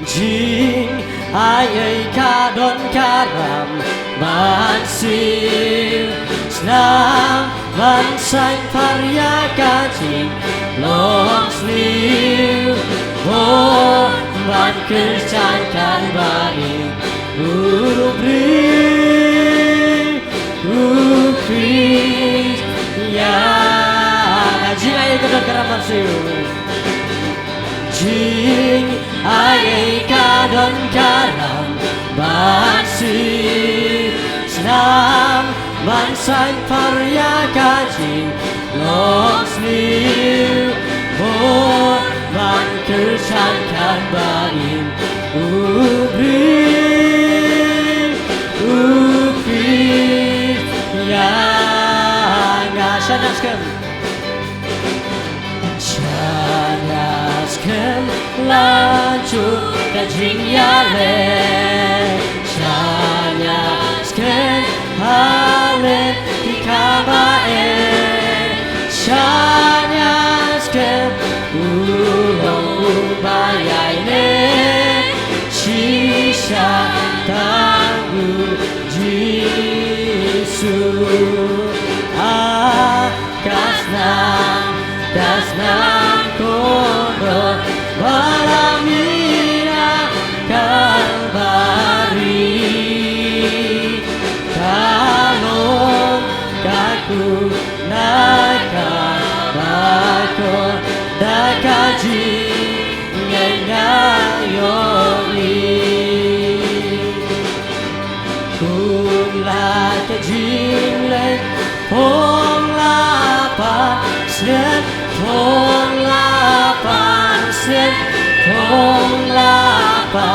Jing ayai kadon karam man siu Snam man sang parya kajing long sliu Mo man kerjakan baik Ukri ya Jing ayai kadon karam man siu Jing ayai kadon karam man siu Snam man sang parya kajing long sliu Mo man kerjakan baik Ukri ya Shanaskan Shanaskan laju kajing yale Shanaskan hale ikabae Shanaskan ulong ubayai ne Shisha tanggu Jisu Kasnam kono Balamina kalbari Kalong kaku nakabako Dakaji ngayoli Kung la kajing lek Hong la pa Snet Hong la pa Snet Hong la pa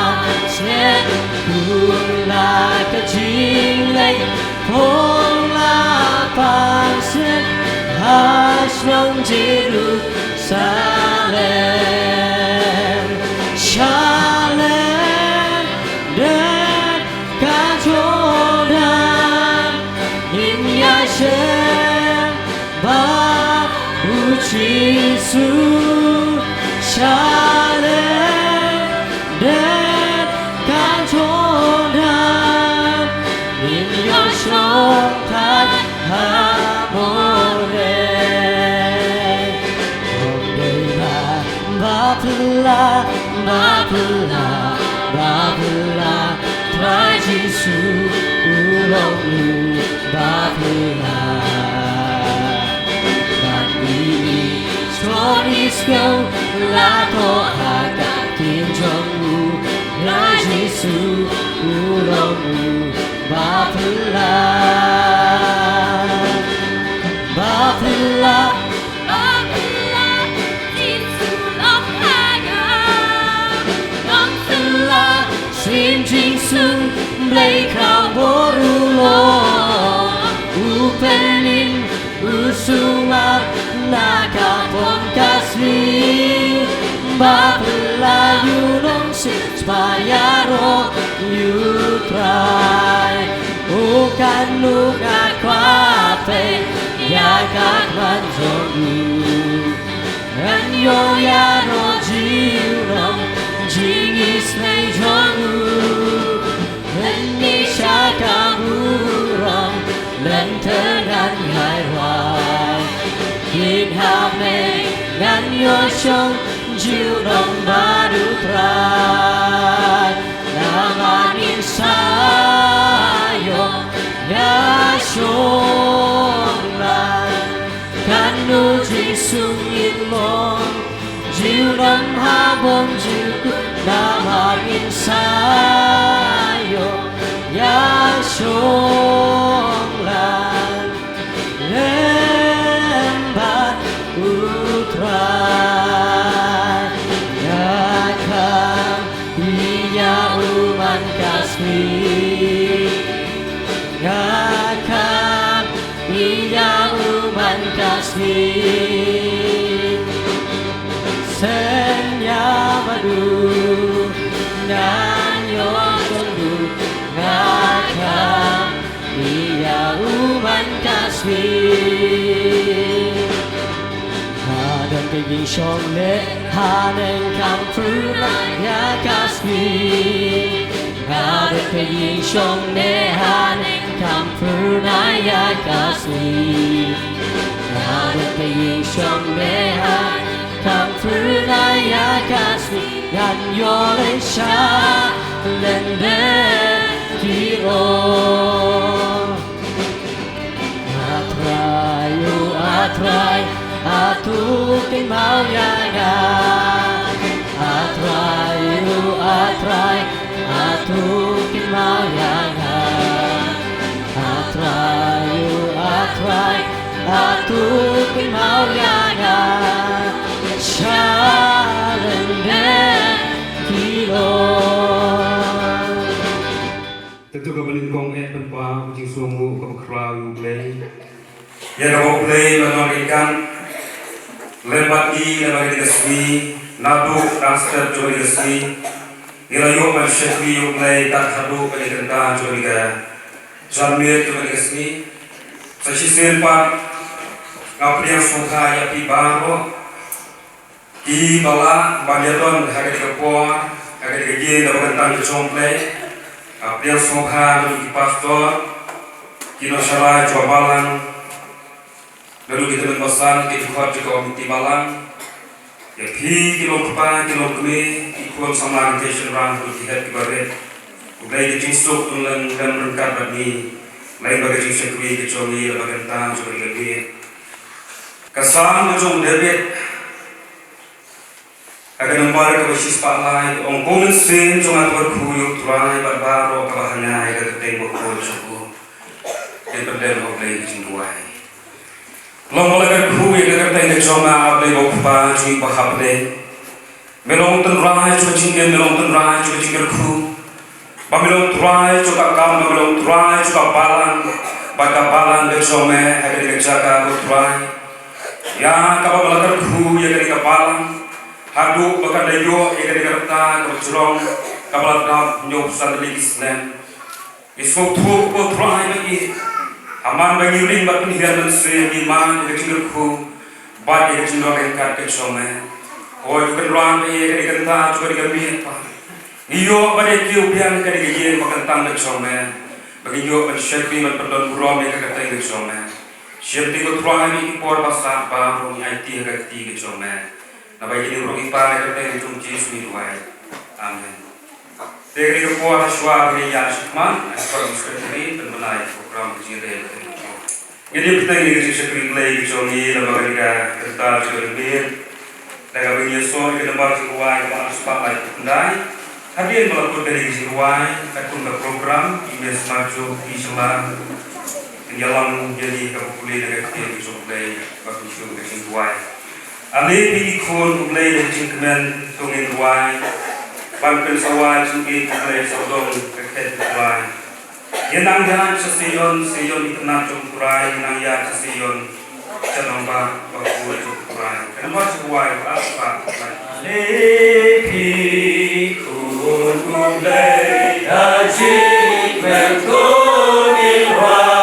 Snet Kung la kajing lek Hong la pa Snet Hashlong Jerusalem Shalem Dan kajodan In Yashem Ba Uchisu Shalem Dan kajodan In Yashem Tan Hamore Bapela, Bapela, Bapela, Trai Jisu, Ulongu, Bapela. Bani, Storisko, Lato Haga, Kinjongu, Trai Jisu, Ulongu, Bapela. Bapela. Sim jing sung blei khao boru lo Upenin usuma nakapon kasli Bapela yunong spayaro you cry Ukan luka kwape yakat manzogu Anyo yaro jiunong Jingis mei jongu Lenni shakamurong Lenteran ngai hoài Kin hame ngan yo shong Jiu nong baru trai Naman insayo Ya shong lai Kanu jing sung in mong Jiu nong ha bom jiu Nama insayo Ya shong lan Lembat utrai Yakam Iya uman kasmi Yakam Iya uman kasmi Senya madu Nanyo tunggu Ngakam Iya uman kasmi Kadang ยิ่งชมเน하는강푸르나야가스니 나를ยิ่งชมเน하는강푸르나야가스니 나를ยิ่งชมเน하는강푸르나야가스니 난요레샤렌데기로 atrai atukin mauyaga atrai atukin mauyaga atrai atukin mauyaga shalende kilo tentu kemelingkong penpa kucing sungguh kebekrau play ya kau play menonton lembati lembaga digasmi nadu transfer coba digasmi ilayo masyarakat yo play tak hadu penikenta coba diga jamir coba digasmi sesisir pak ngapriang sungka ya pibaro di bala banyaton harga dikepor harga digaji dapat tentang kecomplay ngapriang sungka menuju pastor kino syara cobalan lalu kita berpesan kita buat juga komiti malam ya pi kilo kepa kilo kemi ikut sama orientation run untuk kita kibaret ugai kita instuk tulen dan berkat bagi lain bagi kita sekui kecuali bagi tentang coba lagi kesam ujung debit agar nomor kebasis palai ongkomen sin cuma berkuyuk turai berbaro kebahannya agar ketemu berkuyu yang berdua ugai kecintuai Lomolagar kuwi agar tayang coma ablay okpa cui bahapde melong tenrai cuma cingir melong tenrai cuma cingir ku bamelong tenrai cuma kam bamelong tenrai cuma balang baka balang de coma agar dijaga tenrai ya kapabalagar ku agar dikabalang hadu baka dayo agar dikerta kerjurong kabalat nyop sandeligis nem isfok tu ko tenrai bagi aman bagi ring bat penhiaran sri lima kecilku bat kecil orang kat kecome oh bukan ruang ini kena juga digambil apa iyo pada kiu biang kena digaji makan tang kecome bagi iyo pensyakri mat perdon buram yang kata kecome siap tiga ruang ini por pasar baru IT kata kecome nah bagi ini orang ipa kata kecum cis minuai amin Tegri kepuah suara yang syukman, sekarang sekali penbenai program kecil jadi kita ini kisah sekali play kecuali lembaga kita kertas kerbir, lembaga menyusul ke lembaga seruai malah sebab lagi pendai, hadir melakukan dari seruai, takun ke program, email maju di selang, yang jadi kapuli dengan kita kisah play, waktu itu kisah seruai. Alih ikon play dan cingkeman tungin seruai. Bangkit sawah jungkit play sodong keket seruai. Yenang jangan sesion ikenat cukurai, yenang ya sesion cenongba waktu cukurai. Kenapa seruai apa? Lepi kun play ajik mengkunilwai.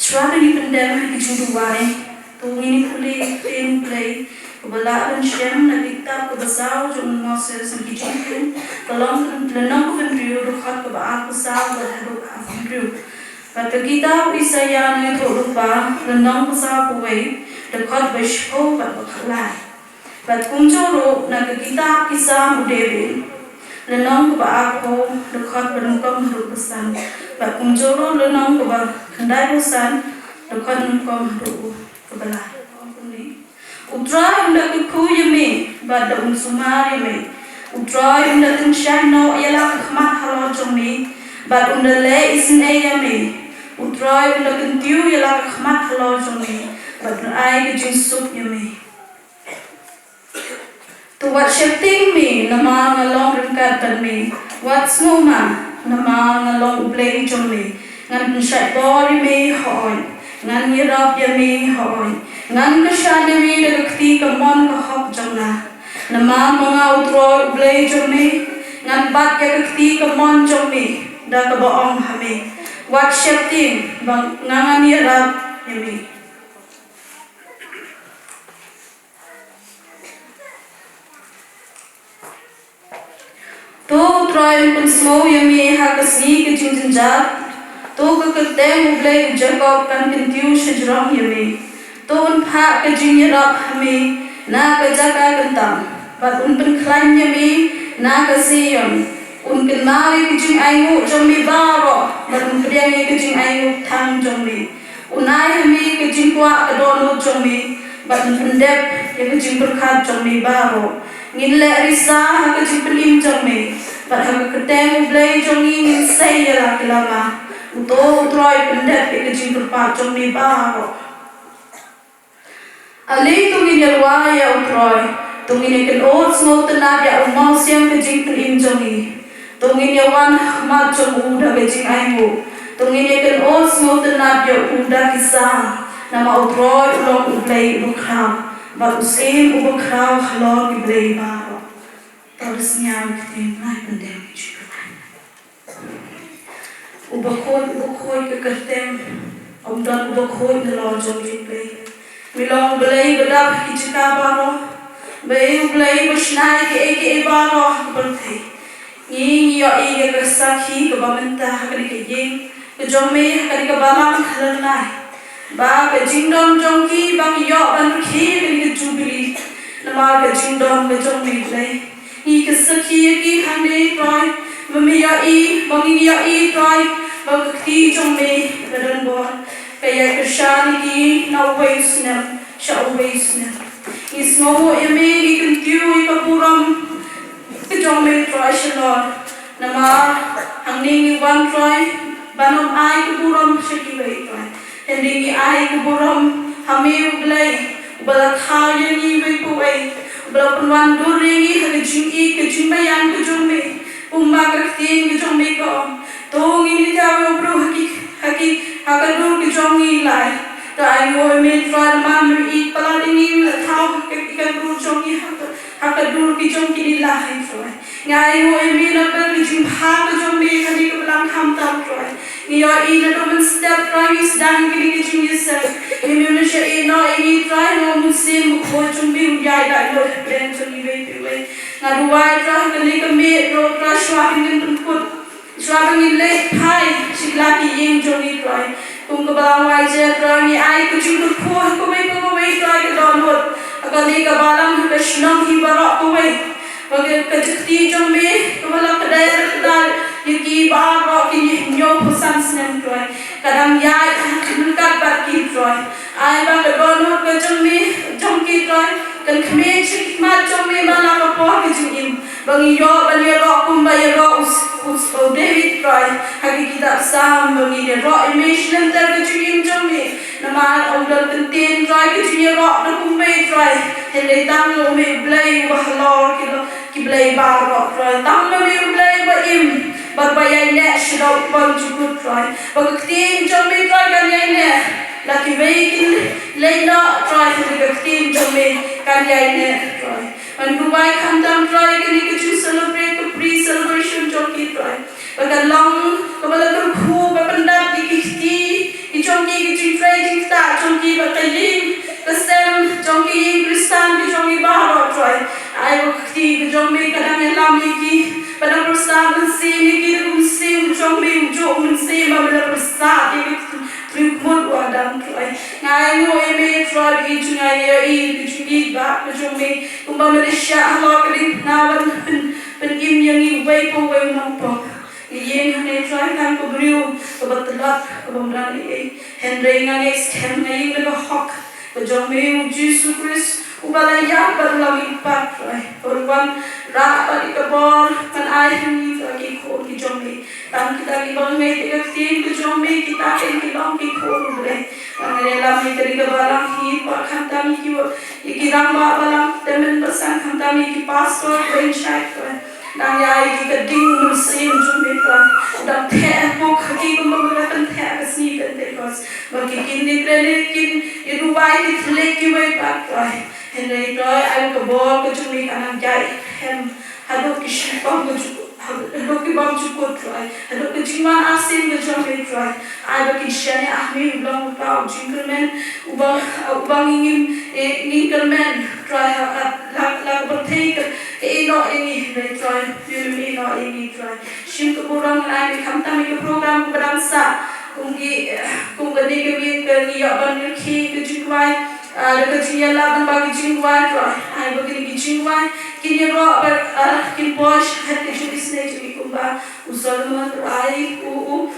Suara ni pendem di juduai, tu ini play, kebelaan siang nak kita kebesar jom Moses sampai jumpa, kalau lenang kendriu dekat kebaat besar berhadap kendriu. Kata kita Isaya ni tu lupa lenang besar kuai dekat bersyukur berkelai. Kat kunjoro nak kita kisah mudewin, lenang kebaat ko dekat bermuka hidup besar. Kat kunjoro lenang kebaat kendai besar dekat muka hidup kebelah. Utrai unda kuku yemi, bada unsumar yemi. Utrai unda tensyano ialah kehmat halau jomi, bad unda le isne yemi. Utrai unda kentiu ialah kehmat halau jomi, bad ai kejinsuk yemi. Tu wat syafting mi, nama ngalong ringkat dan mi. Wat semua nama ngalong ublay jomi. Ngan pensyat bori mi hoi, ngan nyirap yemi hoi. Ngan kesyadami dekati kemon kahok jomna. Nama mga utro ublay jomi. Ngan bat ya dekati kemon jomi. Da keboong hami. Wat syafting bang ngangan nyirap yemi. Tu troy pun semua yang miha kasih kecing jenjat. Tu keketeng ublay Jacob kan kentiu sejurang yami. Tu unpak kecing nyerap kami na kejaga kentang. Bat unpen klan yami na kasiyon. Unken mawi kecing ayu jombi baro. Bat unperiangi kecing ayu tang jombi. Unai kami kecing kuak kedono jombi. Bat unpendep ya kecing berkat jombi baro. Ngilek risa kecing pelim jombi. Bat keteng ublay jombi ngin saya lah kelama. Untuk troy pendep ya kecing berpat jombi baro. Ali tungin yarwa ya utroy, tungin ikan ot semua tenab ya umau siang kecing pelim jongi, tungin yawan mat jong udah kecing ayu, tungin ikan ot semua tenab ya udah kisah, nama utroy ulong ublay bukrau, bat usim ubukrau halor ublay baro, terusnya keting lai pendem juga, ubakoi kekertem, omdan ubakoi ngelor jongi ublay. Milong belai bedap hijika baro, belai belai bersnai ke baro berthai. Ying yo ige kesaki ke bamenta hakari ke ying, ke jomi hakari ke balang halenai. Ba ke jingdom jongki bang yo ban ki ke jubili, nama ke jingdom ke jomi belai. I kesaki ki hande troy, mami yo bang yo troy, bang ki jomi badan bor. Kaya kesyani ki na ways na siya ways na ismo yami ikentiu ikapuram kejome troy shalor nama hangning one troy banom ai kepuram shikiway troy hending ai kepuram hami ublay ubalat haya ni waypuway ubalat penwan duringi kejing bayan kejome umma kaktiin kejome ko tong ini tawe bro haki hakadur kejongi lai ta ayo me try man eat pala dingi thau ikan dur jongi hakadur kejongi lai troy ngai ho me na per jim ha kejongi kali ke belang kham tam troy ngiyo ina do men step troy is dang gili kejongi se me me she ina ini try no musim ko jongi yai dai lo plan jongi we ngadu wai troy kali ke me ro troy swapping in put swapping in late pie siklaki ying jongi troy kung kabalang wajah troy ni ai kucing kukuh kumay troy ke donut akali kabalang besnong hibarok kumay bagi kejekti jombi kabalang kedai yuki barok kini nyo pesan senen troy kadang yai menkat baki troy ai bang ke donut ke jomki troy kan kemej mat jombi malang apa kejengim bagi yo bagi rok kumbay rok David troy hagi kita sam bagi rok image nanti kejengim jombi nama udah kentin troy kejengim rok na kumbay troy hele tang lo me blay wahlor ki blay barok troy tang lo me blay wa im berbayai nek shidok bang jukut troy bagi kentin jombi troy kan yai nek laki veikin leina troy hagi kentin jombi kan yai nek troy man Dubai khandam troy kini kecil celebrate pre-celebration joki troy baga long kabala kur khu ba pandap di kiti i joki jing tray jing ta jong ki ba kaying kesem jong ki Kristan ki jong ki bahro troy ai ba ki jong me kadang elam ki pada prasad si ni ki sim jong me jong sim ba pada prasad ki trikmon wadam troy ngai no eme troy ki jong ai ki jong ki ba jong me kumba Malaysia lo ki na ban im yang i wei po wei nong po yen hane troy kan ko briu ko batlat ko bamran e henry ngai scam ngai le hok ko jong me Jesus Christ ubalaya berlalu pat troy perwan ra padi kabor kan ai ni lagi ko ki jong me tam kita ki bang me te tin ki jong me kita ken ki long ki ko bre ngare la me teri ka balang hi pa khanta mi ki rang ba balang temen pasan khanta mi ki pastor brain shot troy nang yai ki kading mun sim jong me troy dam the ko khaki ko mo la tan the ka sni ten te kos ba ki kin ni krele kin iru bai ki thle ki wei pat troy henry troy ai ko bo ko jong me kanang jai hem hado ki shipam ko hado ki bam chu ko troy hado ki jiman asim ko jong me troy ai ba ki shane ahmi long pa jingerman ubang ingin troy la berthek no ini troy you no ini troy shim ko burang ai kam tam ki program ko bangsa kung gani ke bi ke ni ya ban ki ke jingwai le ke ya la ban ba ki jingwai troy ai ba ki jingwai kini ro ber kin posh hat ke ju isne ju ko ba usalman ai u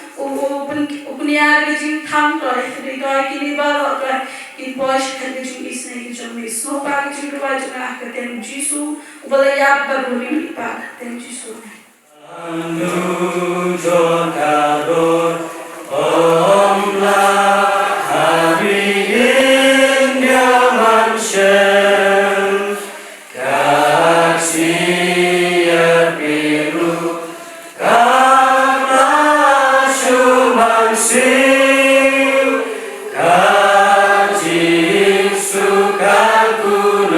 punya ke jing thang troy ri troy kini ba ro troy kin posh hat ke ju isne ke ju mi so pa ke ju ba ju na ke tem jisu ubala ya ba ro mi pa tem jisu anu jon kador omlah hari indah manshem kasih biru karena shuman sim kajin sukaku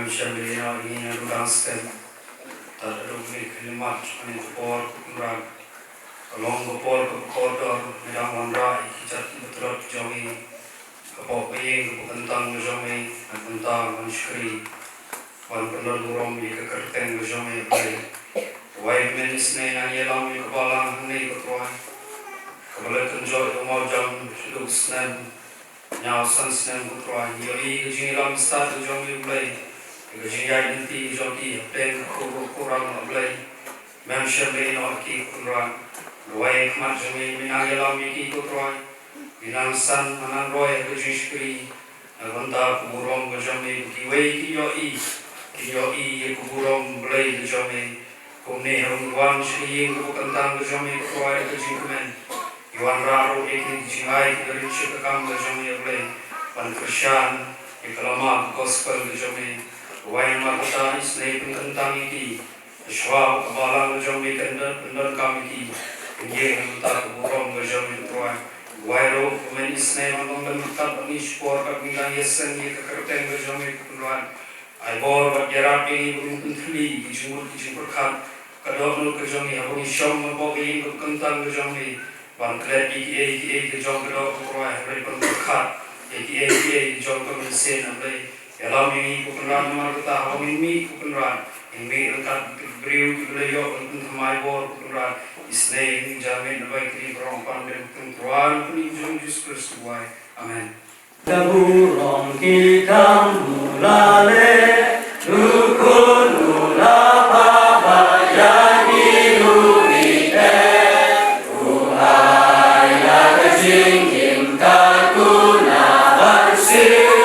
Shamilino, in a Dudanston, that Rumi Kilimat, and the Port Rag, along the Port of Kotor, Madame Wandra, Kitchat, the Trot Jomi, a Poppy, Bukantang Jomi, and Punta, and Shri, one Pandarum, Yakakartang Jomi, White Men's name, and Yalam, Yakabalang, and Neighbor, Kabbalah Joy, the Mojam, Lux Nam, now Sons Nam, Yoli, Jilam, Start the Jomi Blade. Identity Joki, Pen Kuran Blay, Memsham Lane or Ki Kuran, Roy Marjami, Minayalam Yaki Kutroy, Minan San, Manan Roy, Rajishkri, Avanta Kuburom, Gajami, Kiway, Kiyo E, Kuburom, Blay, Jami, Kone, one Shri, Kukantan, Jami, Kroy, the Jinkumen, Yuan Raro, Ekin, Jingai, the Richikam, the Jami Blay, Van Krishan, Ikalama, Gospel, the Jami. Wayang Makata is named Kantangiki, the Schwab, Kabalang, Jomi, Kandar Kamiki, and Yang Takurom, the Jomi Troy, Wairo, when his name among the Mutapanish, or Kabila, yes, and Yakakartang, the Jomi Kuran. I bore what Yarapi, Buntli, Kijur, Kijurkat, Kadon, Kajomi, Abu Shom, Bobby, Kantang, the Jomi, one clad 88, the Jongo, Roy, Ripon Kat, 88, the Jongo, and Sen, and Lay. Yalam ini kupenran markata hamin mi kupenran ini angkat beriu beliau untuk mai bor kupenran isne jamin baik ini perempuan dan perempuan penunjuk Yesus Kristus wai amen. Kaburong kita mulale dukun ulapa bayani lumite Tuhan yang kejingim kakuna bersih.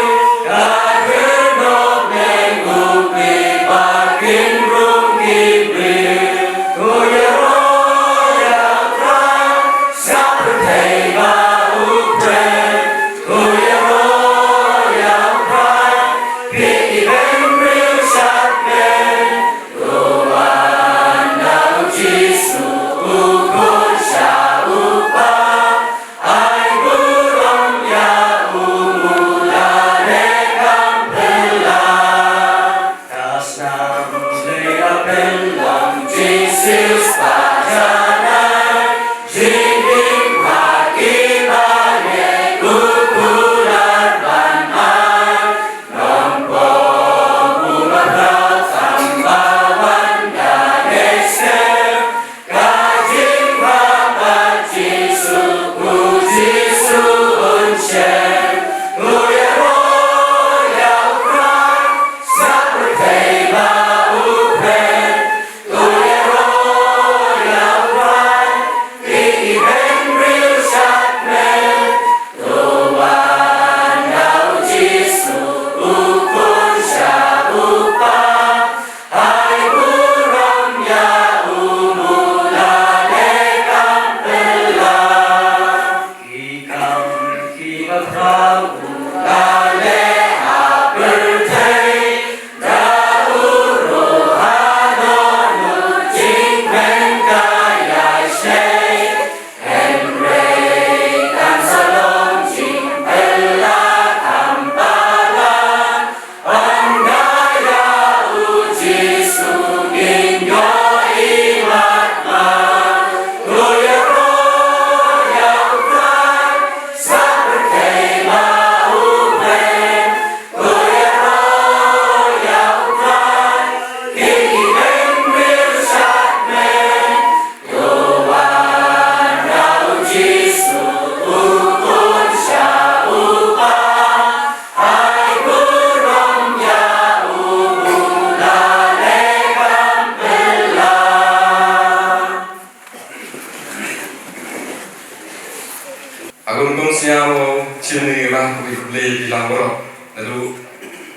siamo chini lang kami beli di Langoro lalu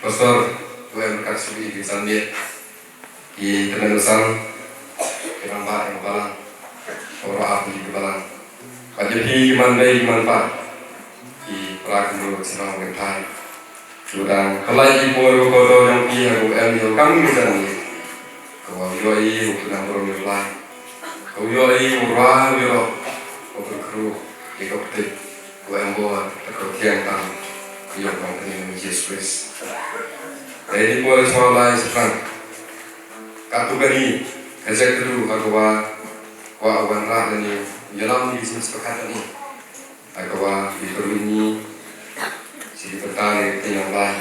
pastor tuan kasih di Sandia di Tenanusan keramba yang balang orang apa di balang jadi mandai manfaat di pelaku senang mentai sudah kalau di poro kodo yang dia yang kami jangan kalau yoi untuk nambah mulai kalau yoi urang yo untuk kru di koptik yang buat atau tiang tang yang penting Yesus Kristus Jadi boleh soalai sekarang. Katu kali kerja dulu agakwa awan rah ni dalam di sini sepakat ni agakwa di ini si petani yang lain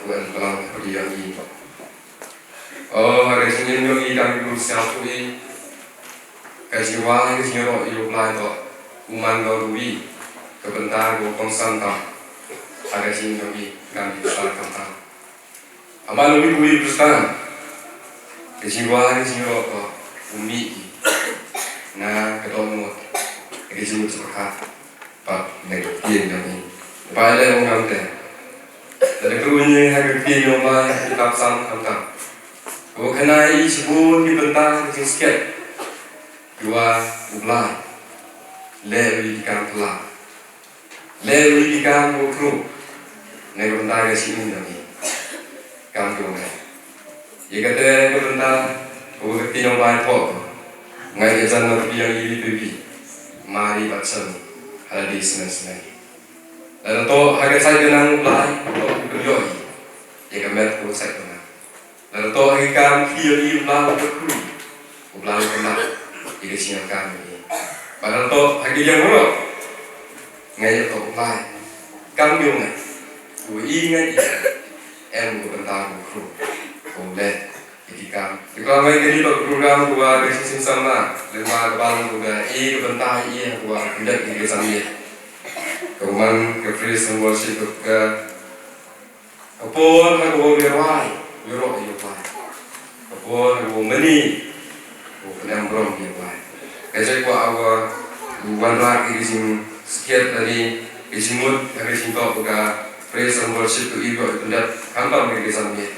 bukan dalam perjalanan ini. Oh hari Senin ini kami berusaha ini kejiwaan ini orang hidup lain tu uman gaului kebentar gopong santang hari Senin ini kami berusaha tentang amal lebih bui berusaha kejiwaan ini orang umi na ketemu kejiwaan sepakat pak negatif ini pada orang tu dari kerunya hari ini orang kita sama tentang kenai sebut di bentang sikit dua ublai lewi ikan pelah lewi ikan bukru nego bentang sini lagi kampung ni jika ada bentang bukti yang baik pok ngai jalan yang ini pipi mari baca ada di sini dan tu harga saya dengan ublai berjoi jika met pun saya lalu toh ikan kiri belah berkru, belah belah ini siang kami. Lalu toh hari yang buruk, ngay toh belah, kami yang gue ingat em gue bentang berkru, boleh ikan. Jika ngay jadi program gue bersih sama, lima bang gue bentang gue tidak ini sambil. Kemudian ke freeze semua sih ke apun gue berwai. Euro itu lah, apun meni, bukan brom itu lah. Kerja awal bukan lagi di sini sekian dari di sini dari sini kau buka praise and worship itu tidak kantor mereka sambil.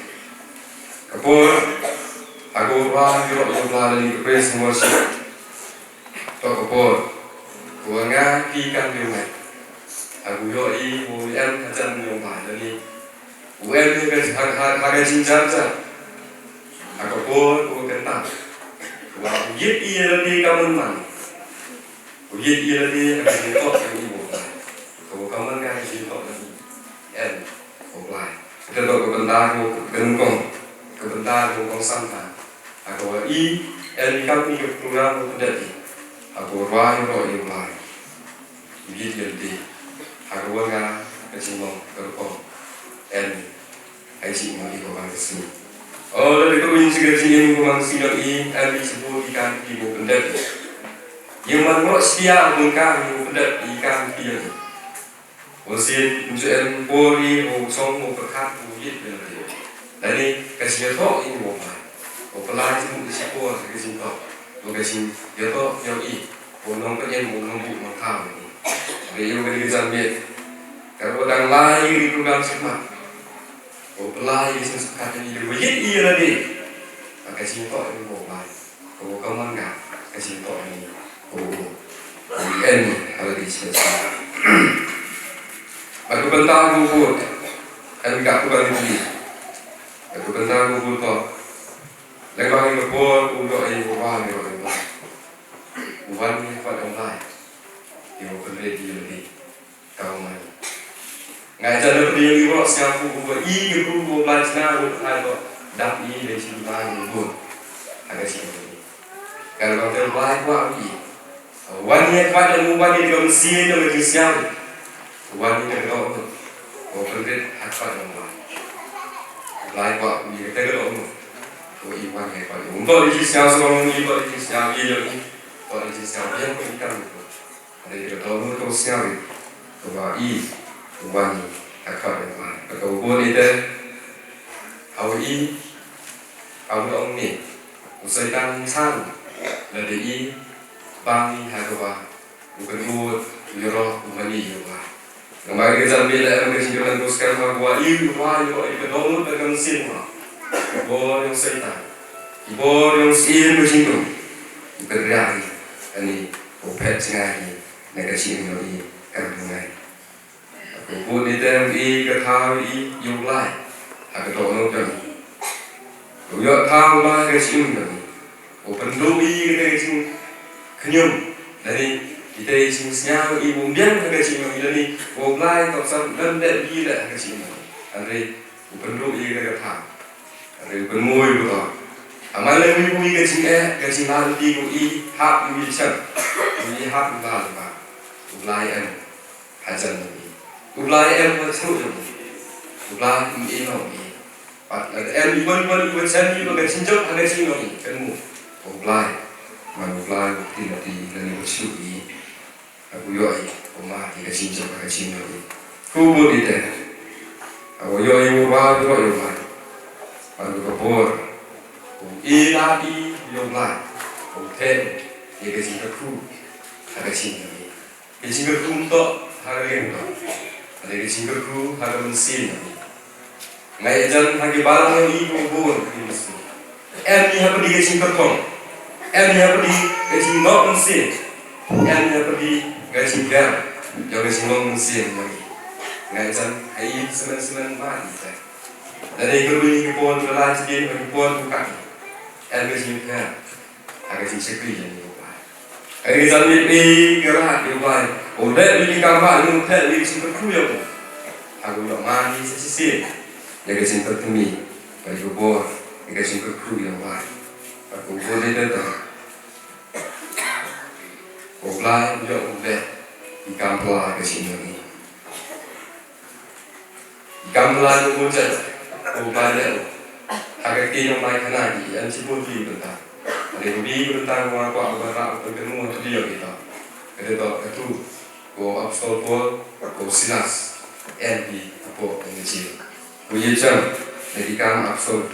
Apun aku Euro itu lah dari praise and worship. Tok apun, gua ngaji kan dia. Aku yoi bukan macam yang lain Uel ni harga cinta saja. Aku pun kena. Wah, ujit ia lagi kamu mana? Ujit ia lagi ada cinta yang ibu. Kau kamu kan cinta lagi. Offline. Kita tu kebentar gengkong, kebentar gengkong santai. Aku kami program terjadi. Aku ruang yang lain. Ujit jadi. Aku enggak kecinta gengkong. Ai si mo iko bang sini. Oh, dari tu ini segera sini mo bang sini lagi. Ai sebut ikan ibu pendet. Yang mana setia mungkang ibu pendet ikan dia. Osin unjuan bori o song mo perkat o yit dia. Dari kasih to ini mo pa. O pelai si sipo kasih to. O kasih dia to yang o nong penyen mo nong bu mo kau ni. Dia yang beri jambi. Kalau orang lain di program semua. Oh pelai di sini sekarang ini berjit ia lagi. Kasih to ini boleh. Kau kamu enggak kasih to ini. Oh ini ada di sini. Aku bentang bubur. Aku enggak bukan ini. Aku bentang bubur to. Lembang ini bubur untuk ini bukan ini. Bukan ini pada online. Ibu kerja dia lagi. Kau mana? Ngai jalan pergi ibu siapa ibu ibu belajar ada dak dari sini ibu ada sini. Kalau kau terbaik buat ibu, wanita pada mubah di dalam sini dalam siapa, wanita kau kerja apa nama, baik buat ibu kita kalau kau ibu wanita pada untuk di siapa seorang ibu di siapa dia lagi, kalau di siapa yang ikan itu, ada di dalam kau siapa, kau ibu Wani akar yang mana? Kalau boleh deh, awal awal ni, usai tang san, dari bang ni hagwa, bukan buat, jero bukan ni juga. Kemarin kita bila kita sinjuran teruskan hagwa, kita download dengan mesin mah, kibor yang setan, kibor yang sin mesin tu, bergerak ni, opet sengaja, negasi ni kerana Kau ni tem kata yung lai, aku tahu nak ni. Kau yang tahu lah kasi ni. Kau penduk kita kasi kenyum. Dari kita kasi siapa ibu biang kasi ni. Kau lai tak sam dan dah bila kasi ni. Andre Penduk ia kata tak. Ada bermui betul. Amalan ibu ia kecing lalu di i hak ibu cak. Ibu hak lalu pak. Ublayan hajan ini. Ublayan betul ini. Ublayan ini ini. Pak ada ibu cak ibu kecing jauh ada cing ini. Kamu ublayan. Mana ublayan tidak di lalu betul ini. Aku yoi. Oma ia kecing jauh ada cing ini. Kubur itu. Aku yoi ubah yoi ubah. Aku kabur. Iladi yomla, hotel, ia kecing kerku, ada kecing lagi. Kecing kerku untuk harga itu, ada kecing kerku harga mesin. Ngai jan harga barang yang ibu buat di mesin. Ni apa di kecing kerkong, ni apa di kecing nok mesin, ni apa di kecing ber, yang kecing nok mesin lagi. Ngai jan hai semen mati. Dari kerja kepon berlalu jadi kepon bukan. Agak singkat, agak singkat je ni ubah. Agak sambil gerak ubah. Udah beli kamar, udah beli singkat kuya. Aku nak mandi sesi. Agak singkat tumi, bagi ubah, agak singkat kuya ubah. Aku boleh datang. Ubah juga udah di kampung agak singkat ni. Di kampung aku macam ubah dia. Agak kini mai kena di, anci pun di bentang. Ada di bentang aku berak bertemu dia kita. Kita itu, ko absol pol, ko sinas, di apa yang kecil. Ko ye jam, jadi kam absol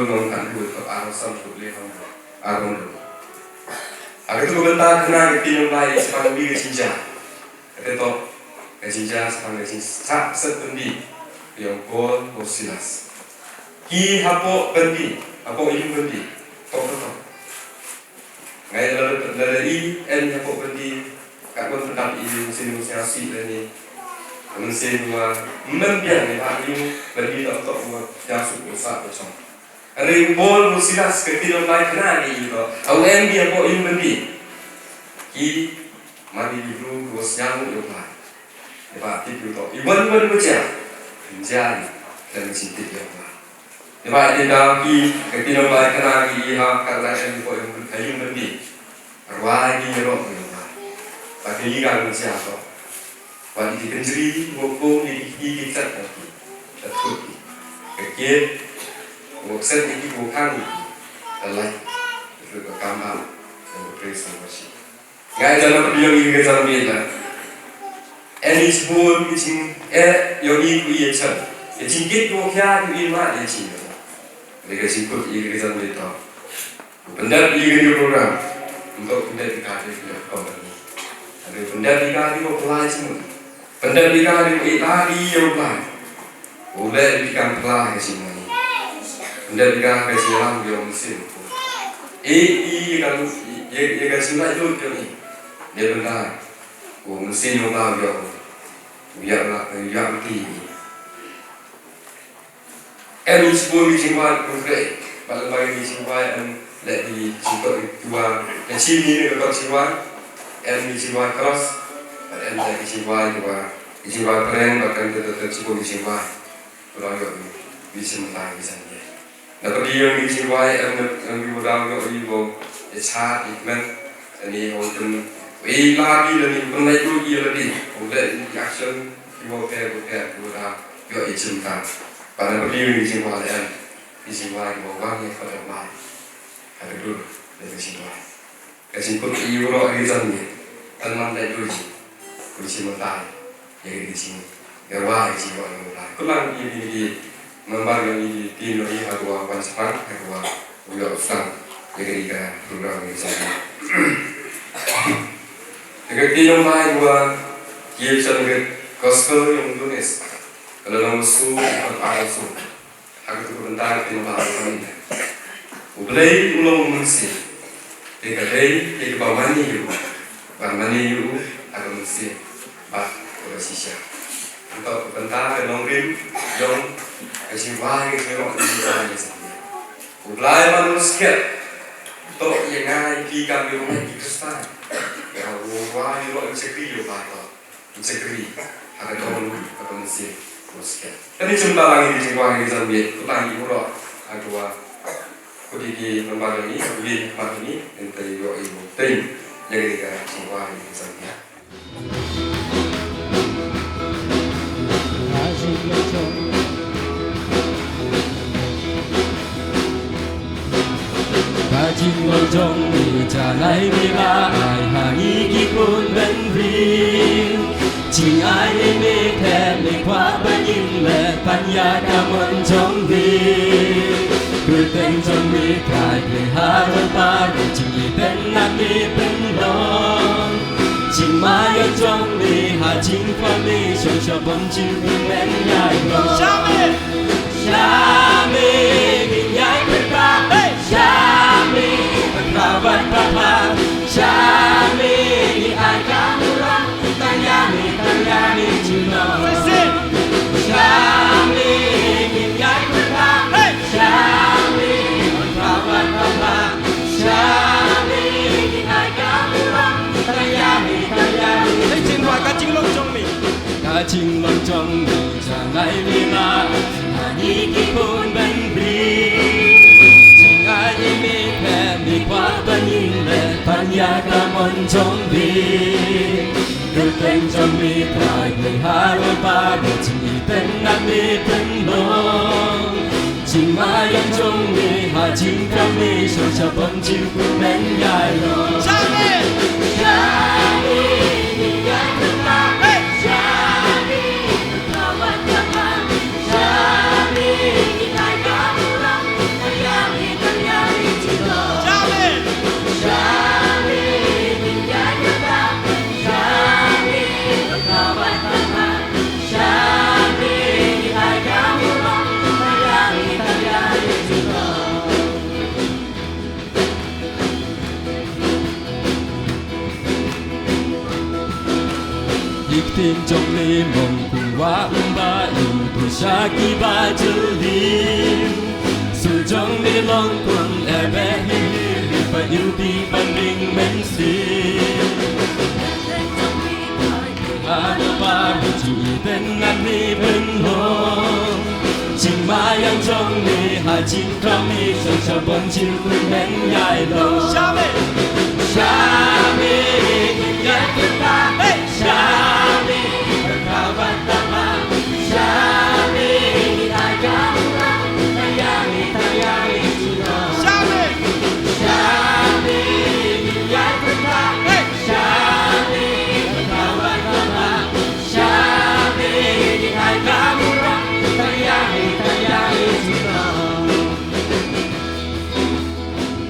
nonkan dulu ke arasan boleh hampa, aron dulu. Agak tu bentang kena kini mai sepanjang di kecinja. Kita kecinja sepanjang kecinja sependi yang pol ko sinas. Ki hapo bendi, hapo ilim bendi, tok. Ngai dari hapo bendi, kat pun pendap ilim mesin asli ni, mesin dua, membiang ni pak ilim bendi tok buat jasuk besar macam. Ada bol musilas ketika mai kena ni itu, awak hapo ilim bendi, ki mandi dulu terus nyamuk lepas, lepas tipu tok. Iban macam, menjadi dan mencintai dia. Sebab dia dah pergi ketika baik kena lagi karena yang dibuat yang bendi arwah lagi nyerok pada liang siapa pada di kenjeri bokong di kicat lagi tetap kekir bokset ini bokang lalai itu kamar yang berpresa masih ngai dalam perdiam ini kejar bila ini sebut kecing yang ini kuih cer kecing kita bukan kuih mak kecing mereka singkut ia kerja mereka. Benda ia program untuk benda dikasih dia company. Ada benda dikasih dia apply semua. Benda dikasih dia lagi yang apply. Boleh dikan apply semua ni. Benda dikasih siapa dia mesin. Kalau ia kasih nak itu dia ni. Dia benda. Mesin yang tahu dia. Biar mati. Kami sebut di Cingguan konkret, pada bagi di Cingguan let di Cingguan dua, dan sini ni dekat Cingguan, di Cingguan cross, dan di Cingguan dua, di Cingguan perang bahkan tetap sebut di Cingguan, kalau yang bisa menang bisa ni. Dapat dia di Cingguan yang dibuat yang ibu, chat iklan, ini orang lagi dan benda itu dia lagi, orang action ibu buat yang cinta. Pada berdiri di Cingguan di Cingguan di bawah ni pada mai, ada dulu dari Cingguan. Kecingkut Euro di sana, teman dari dulu di Cingguan, jadi di sini. Eropa di Cingguan mulai. Kulang ini membangun ini timur ini harga panspan harga udah usang jadi kita program di sana. Dekat timur mai gua dia sangat kosong yang tulis. Kalau nama su atau su, aku tu bentar kena bahas ni. Ubelai ulang mesti, dekat bawah ni you, aku mesti bah bersisya. Untuk bentar kena rim, jom kasih wahai kena di sana sahaja. Ubelai manusia, to yang ada di kami rumah di Kristen. Kalau wahai lo sekali yo bah, sekali, aku tahu aku mesti. Musik. Tadi jumpa lagi di Jingwai di Zambia, lagi murah. Agua, kudigi lembaga ini, kudigi lembaga ini, entah yo ibu tim yang di Jingwai di Zambia. Jing lo jong mi cha lai mi la ai ha yi ki kun ben ri Jing ai ni mi the mi kwa ba yin le pan ya ka mon jong ri Ku ten jong mi kai ple ha ro pa ro jing yi ben na mi ben long Jing ma ya jong mi ha jing kwa mi shou shou bon ji mi men yai lo Sha mi mi yai ple pa Sha mi Kawan papa Shami ai kamurang Tanyami Juno Shami Yai papa Shami Kawan papa Shami ai kamurang Tanyami Hey Jingwai ka Jing Long Jong Mi Ka Jing Long Jong Mi Jangai Lima Hani Ki Kun Ben Bri Ai mi phe mi qua bên nhìn lệ pan ya ca mon trong đi được tên trong mi cài người ha lối ba được chỉ tên nam mi tên long chỉ mai yang trong mi ha chính ca mi cho cha bon chiu của bên nhai lo cha mi nhai của ta cha mi cao văn cao văn cha mi ai ca murang Tanyami Shami Yai papa Shami Kawan papa Shami ai kamurang Tanyami Juno Iktim trong ly mộng cùng hoa ba yêu tu sa ki ba lim Su trong ly long cùng e bé hi và yêu đi ban đêm men xin Ano ba chỉ tên anh đi bên hông Chính mai yang trong mi hai chính cao mi cho cha bon chiu cùng men nhai lo Shami Yai papa Shami Kawan papa Shami ai kamurang Tanyami Juno Shami Yai papa Shami Kawan papa Shami ai kamurang Tanyami Juno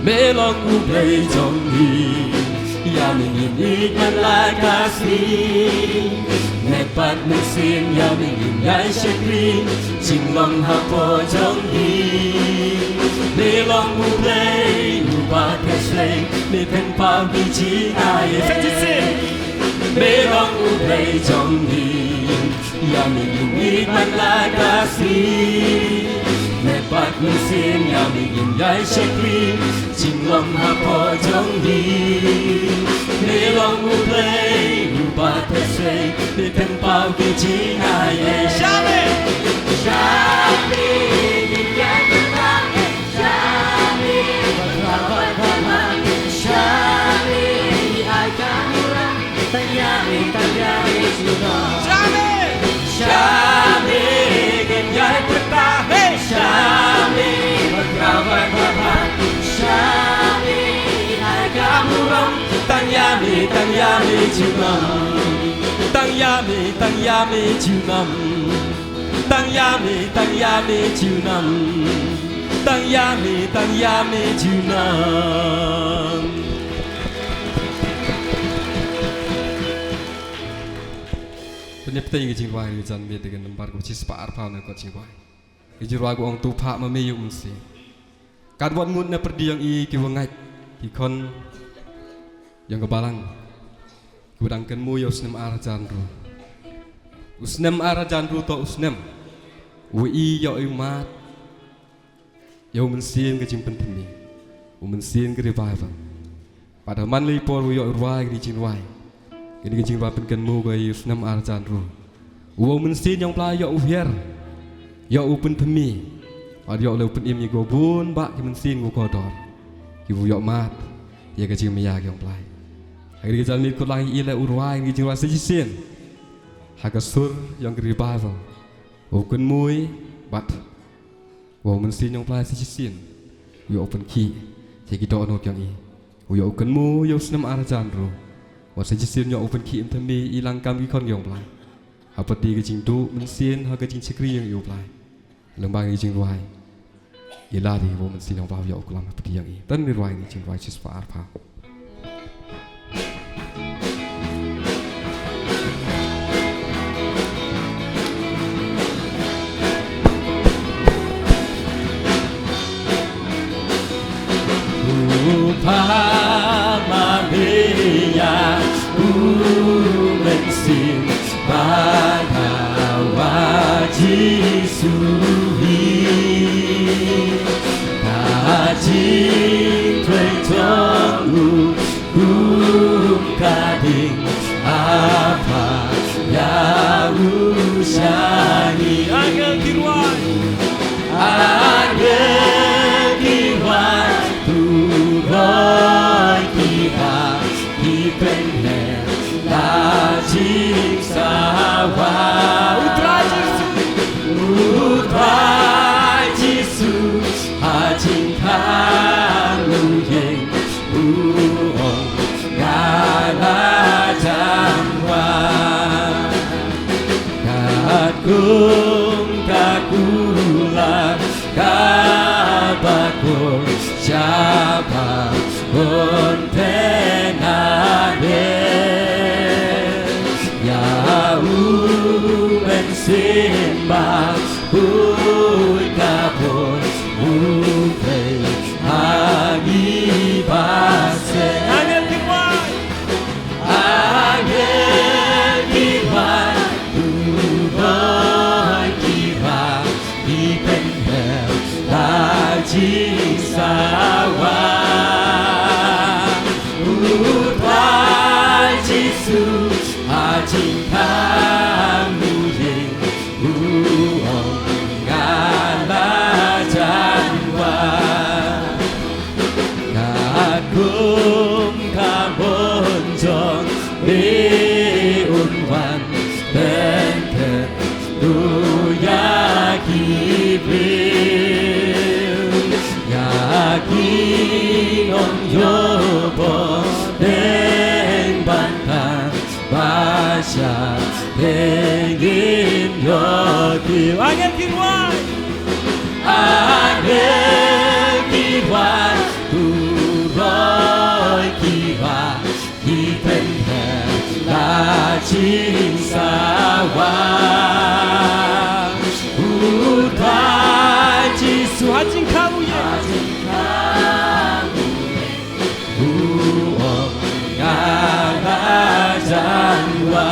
Mê long u play trong đi Ya mình nhìn ít nhân lại ca sĩ Mẹ bắt mình xin ya mình nhìn nhai sẽ đi Chính lòng hạ bộ trong đi Mê long u play u ba thế say Mê thân bao đi chỉ ai Mê long u play trong đi Ya mình nhìn ít nhân lại ca sĩ Mẹ bắt mình xin ya mình nhìn nhai sẽ đi Chính lòng hạ bộ trong đi Mê long u play u ba thế say Mê thân bao đi chỉ ai Shami Yai papa Shami Kawan papa Shami ai kamurang Tanyami Juno Shami Yai papa Shami Kawan papa Shami ai kamurang Tanyami Juno Tanyami Juno Tanyami Juno Tanyami Juno Penyertai yang Jingwai di Zambia dengan lembar kunci sepaar pound yang Jingwai. Jingwai ku orang tupak memilih mesti. Kadwan mut na perdi yang i kiwangai kikon yang kebalang. Kudangkan mu ya usnem arah janru. Usnem arah janru to usnem. Ui ya umat. Ya mensin ke jimpen temi. Mensin ke revival. Pada man lipor ya urwai di Jingwai. Kini Jingwai penken mu ke usnem arah janru. Uau mensin yang pelai ya uhier. Ya upen temi. Ada ya upen im go bun bak ki mensin go kodor. Ki bu ya mat. Ya ka jing miya yang pelai. Hari jalan ni kulai ile urwai ni jing rasa jisin. Hagasur yang revival. Uken mui bat. Uau mensin yang pelai jisin. Ya upen ki. Jadi doa not yang i. Uya uken mu ya senam arajan ro. Wasa jisin ya upen ki im temi ilang kam ki kon yang pelai. Apa di ke jing tu mensin ha ke jing sekri yangอยู่ปลายลำบากจริงรวยอีลาดีว่ามันสิน้องเปล่าอย่าอุกลามปฏิอย่างนี้ตั้งในรวยจริงรวยชิสฟ้าอาร์พาพามาเบียmensin bahwa Jisuhi Haji Tuan kading apa ya usyani angel kirwan turoi kita dipener Haji sawa Utra Jisus Haji kamu yang uong gala jamwa Kakum kakula kabakun siapa kontenade Simba hui kapon hui agi base angel kiwan turoi kiwa di penhel haji sawa utai Jisus haji kamu Kagum kabonjong di unwan tengke duya kibril yakin on yobo den bantan basya dengin yoki angel kirwan turoi kiwa di penhel lajing sawa Utai Jisu hajing kamu ye uong ngalajanwa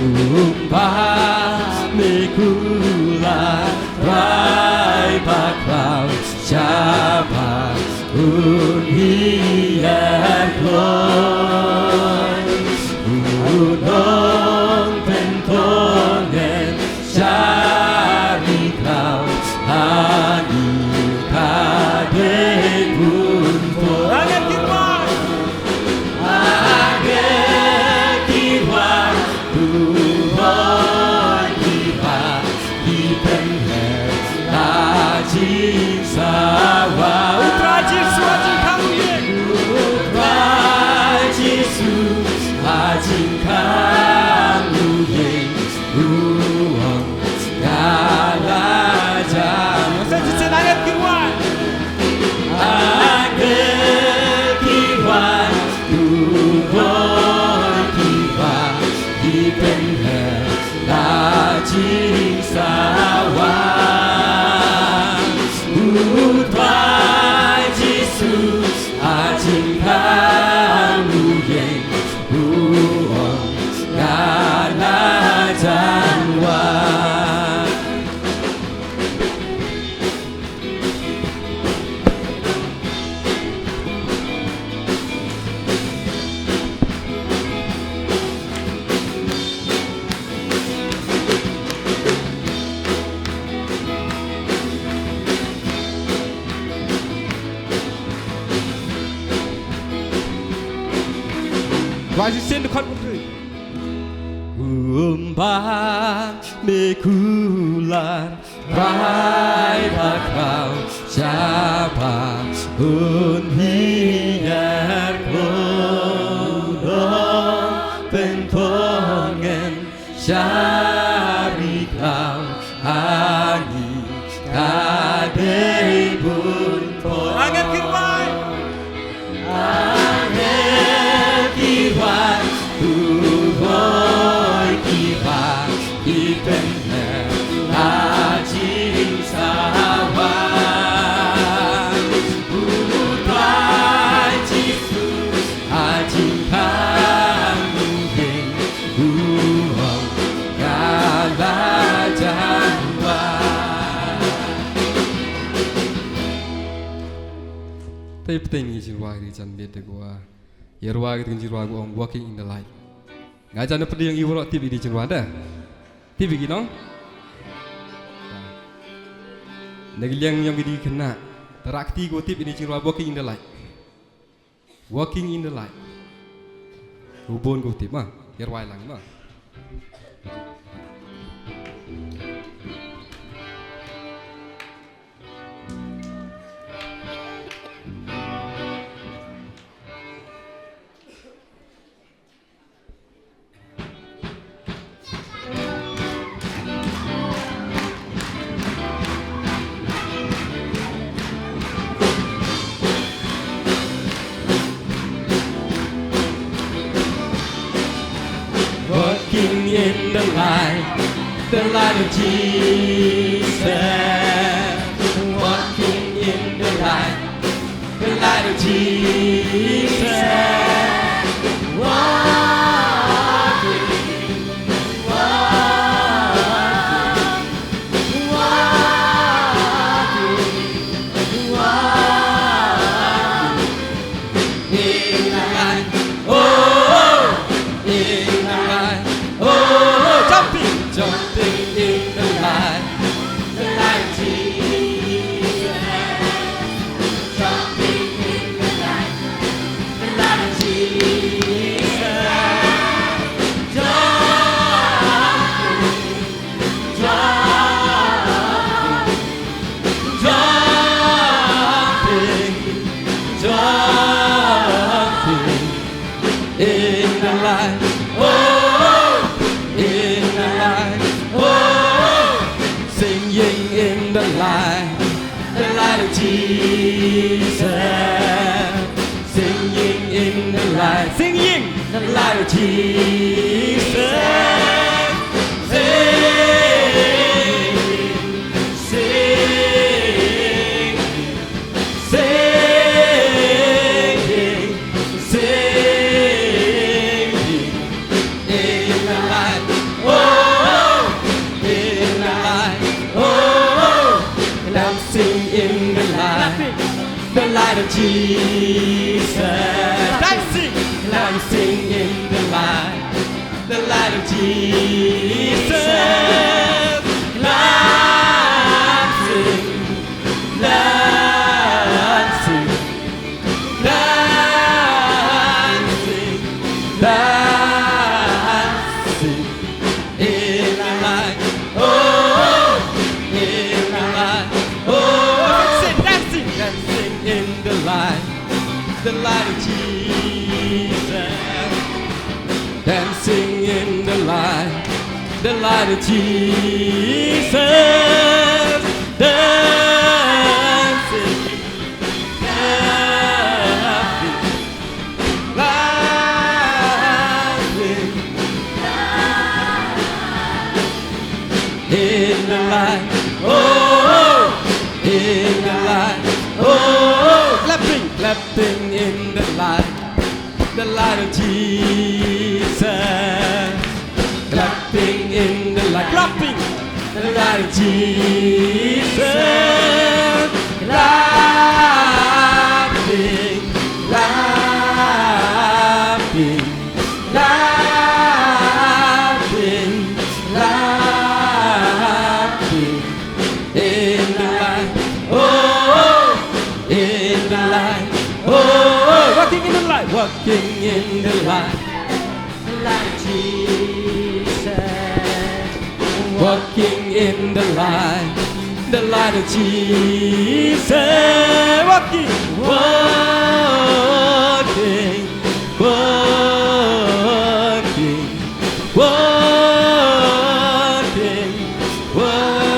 umpah mikula rai baklau siapa unhian kloi unong pentongen cari kau hani kaden bunpo angel kiwan turoi kiwa di penhel lajing sawa Utra Jisus haji kamu ye Utra Jisus haji kamu ye uang gala jam masa jisin angel kiwan turoi kiwa di penhel lajing sawa Utra Rise and sing the country. Umbar mekular Rai bakau siapa unhiar kodong pentongen syari kau ani kadei bunto angin kirwai Tuhoy kiba ipenner ajing sawan Utai jisu ajing kamugeng Uang kalajawa Tapi penting ni jiwa di jambet gua Yerwa kita jiwa gua walking in the light Ngajar na pwede yung iwalok TV di jiwa dah TV gino Nagilyang yung gidi kena Terakti gua TV di jiwa walking in the light Walking in the light Hubun gua TV mah Yerwa lang mah Walking in the light of Jesus. Walking in the light of Jesus. Walking, in the light. Oh, in the light. Oh, jumping in the light of Jesus. Jumping in the light of Jesus. Jumping in the light. Oh, in the light. Oh, singing in the light of Jesus. Singing in the light of Jesus. The light of Jesus, dancing in the light of Jesus, dancing, dancing, dancing, dancing in the light. Oh, in the light. Oh, dancing in the light of Jesus. Dancing in the light of Jesus. Dancing, dancing, dancing in the light. Oh, in the light. Oh, clapping in the light of Jesus. Clapping in the light of Jesus. Clapping, clapping, clapping, clapping in the light. Oh, in the light. Oh, walking in the light Jesus, walking in the light of Jesus, walking, walking, walking, walking, walking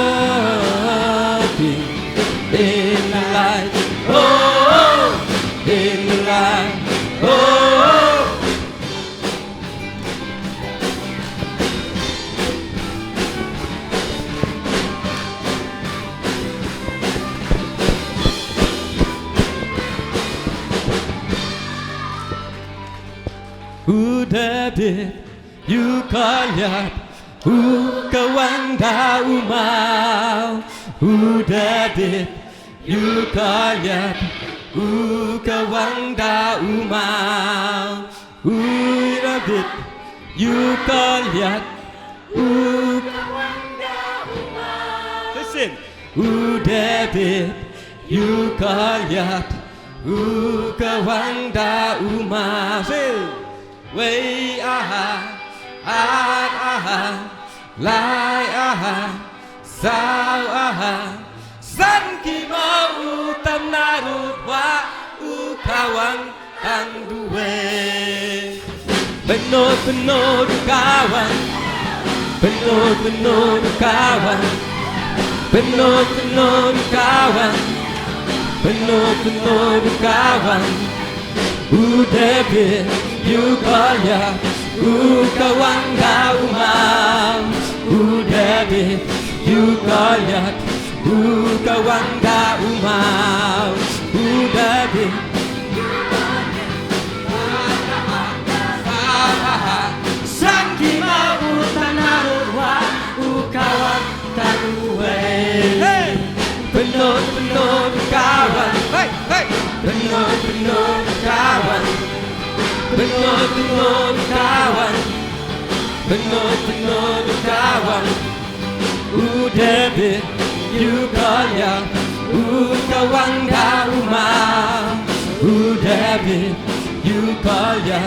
in the light, oh, in the light, oh. David, you kaya, kawanda umau. David, you kaya, kawanda umau. David, you kaya, kawanda umau. Listen, David, you kaya, kawanda umau. Way aha, lai aha, sao aha, san ki mau tam narut wa kawan ang duwe. Benod kawan, benod kawan, benod kawan, benod kawan. David, you kaya, kawanda umam. David, you kaya, kawanda umam. David, sangki mau tanarwa, kawan tanuwe. Benod kawan, benod kawan. Benod kawan, benod kawan. David, you kaya, kawanda umam. David, you kaya,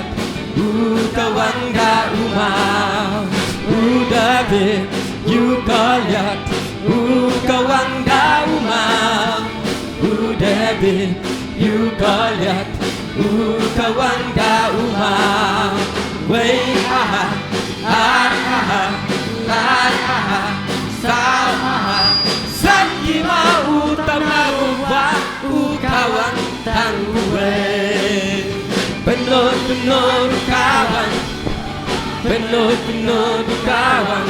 kawanda umam. David, you kaya, kawanda umam. David, you kaya, kawanda umam. Way aha, sao aha, sangi mau tamaruwa, kawan tanguwe. Benod kawan, benod kawan,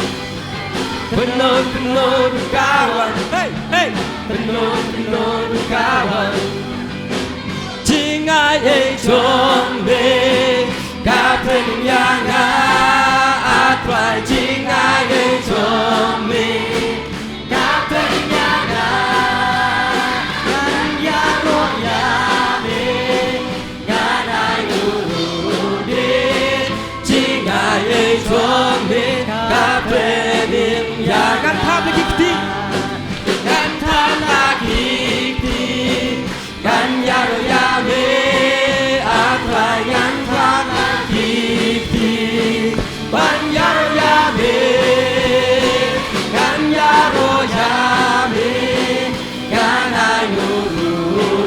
benod kawan, hey hey, benod kawan. Chính ai ấy chọn về cả thân nhà ngã thoại chính ai ấy chọn về cả thân nhà ngã ngàn nhà lô nhà về ngàn ai ngủ đi chính ai ấy chọn về cả thân nhà ngàn tham là kiki ngàn tham là kiki ngàn nhà rồi nhà về thoại ngàn tham là kiki ban nhà rồi nhà về ngàn nhà rồi nhà về ngàn ai ngủ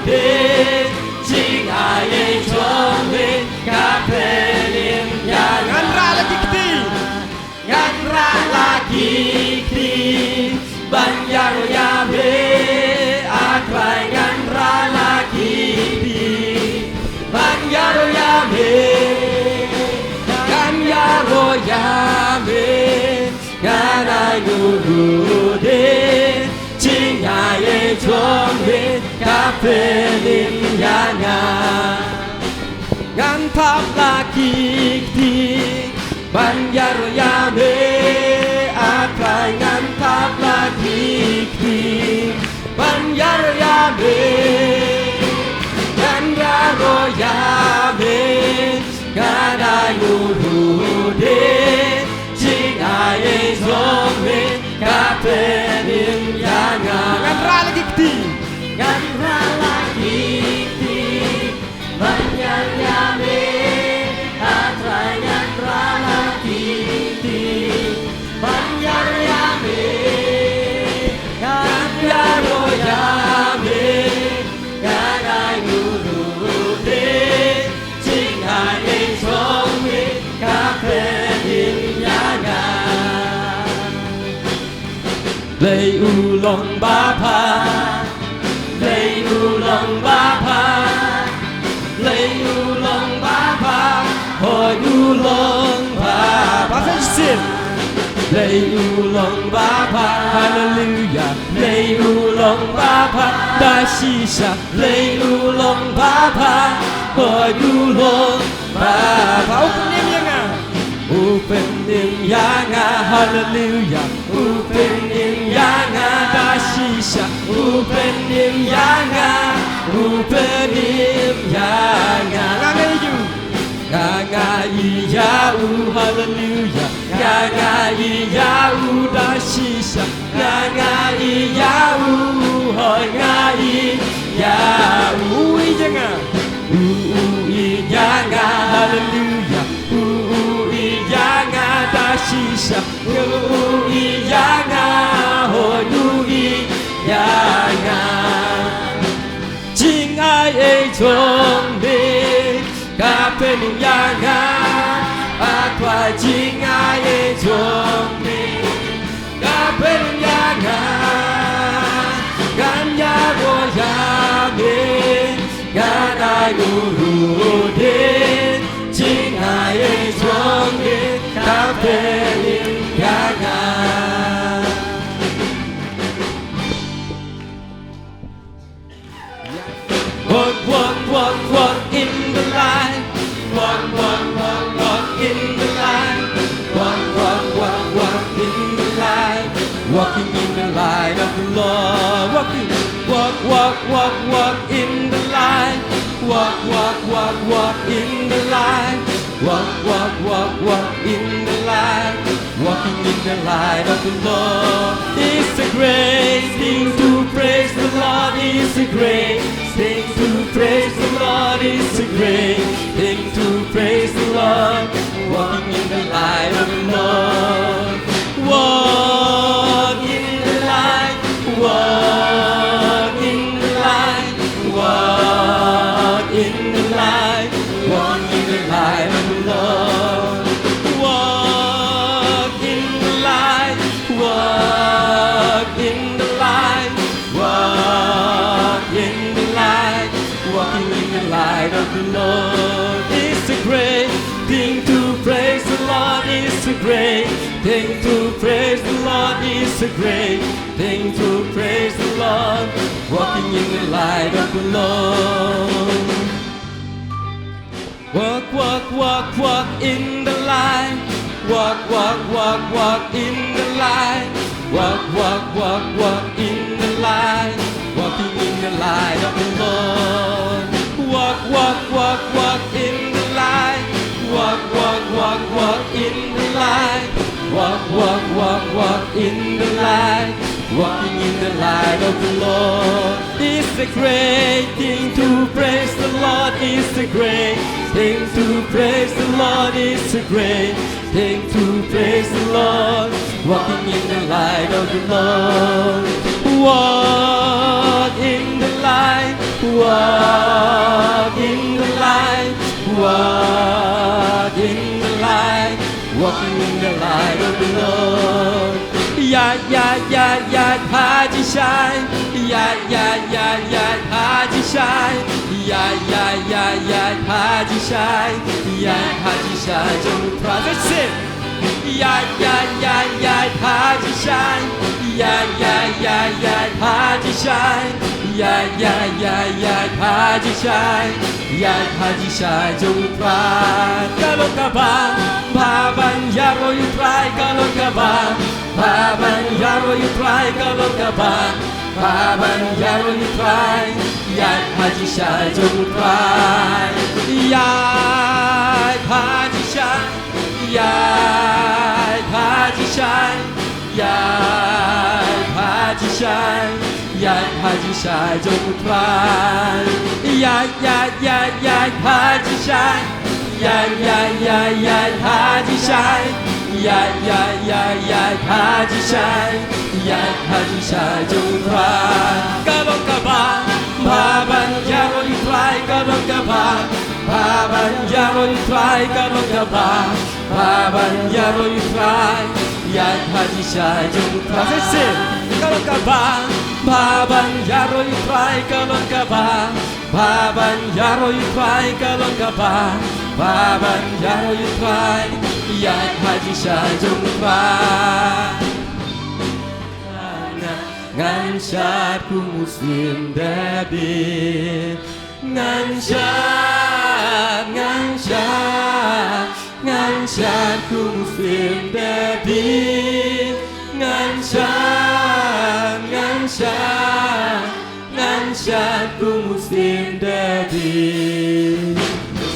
đi chính ai ấy chọn về cà phê liền nhà ngàn ra là kiki ngàn ra là kiki ban nhà rồi nhà về thoại ngàn ra là kiki ban nhà rồi nhà về ngàn nhà rồi nhà về ngàn ai ngủ đi chính ai ấy chọn về cà phê liền nhà ngàn tháp là kiki ban nhà rồi nhà về thoại ngàn tháp là kiki ban nhà rồi nhà về ngàn ra rồi nhà về ngàn ai ngủ đi chính ai ấy chọn về cà phê liền nhà ngàn ra là kiki ngàn ra là kiki ban nhà về thoại ngàn ra là kiki lòng ba pa lấy nu lòng ba pa lấy nu lòng ba pa hồi nu lòng ba pa phải xin lấy nu lòng ba pa hallelujah lấy nu lòng ba pa đại sĩ sa lấy nu lòng ba pa hồi nu lòng ba pa opening yanga hallelujah opening yanga dashisha opening yanga nganga iyau hallelujah nganga iyau dashisha nganga iyau hoi ngai iyau ijanga iyanga hallelujah iyanga dashisha iyanga hoi iyanga chính ai ấy trong mình cả bên yanga à thoại chính ai ấy trong mình cả bên yanga gan ya go ya mình gan ai guru đến chính ai ấy trong mình cả bên yanga walk in the light. Walk in the light. Walk in the light. Walking in the light of the Lord. Walk in the light. Walk in the light. Walk in the light. Walking in the light of the Lord. It's a great thing to praise the Lord. It's a great thing to praise the Lord. It's a great thing to praise the Lord. Walking in the light of the Lord. Walk in the light. Walk in the light. Walk in the light. Walking in the light of the Lord. Walk in the light. Walk in the light. Walk in the light. Walking in the light of the Lord. It's a great thing to praise the Lord. It's a great thing to praise the Lord. It's a great thing to praise the Lord. Walking in the light of the Lord. Walk in the light. Walk in the light. Walk in the light. Walking in the light of the Lord. Walk in the light. Walk in the light. Walk in the light. Walking in the light of the Lord. It's a great thing to praise the Lord. It's a great thing to praise the Lord. It's a great thing to praise the Lord. Walking in the light of the Lord. Walk in the light. Walk in the light. Walk in the light. Walking in the light of the Lord. Haji shine. Haji shine. Haji shine. Haji shine. Don't try to sing. Haji shine. Haji shine. Haji shine. Haji shine. Don't try. Kalau kabar, baban yaro you try. Kalau kabar, baban yaro you try. Kalau kabar, baban yaro you try. Haji shine. Don't try. Haji shine. Haji shine. Haji shine. Haji shine. Don't try. Haji shine. Haji shine. Haji shine. Haji shine. Don't try. Kalau kabar, baban yaro you try. Kalau kabar, baban yaro you try. Kalau kabar, baban yaro you try. Haji shine. Don't try. kalangkaba Baban yaro yutrai kalangkaba Baban yaro yutrai kalangkaba Baban yaro yutrai Yak haji syajung trai Ngan syatku muslim David Ngan syatku muslim David Ngan syatku muslim David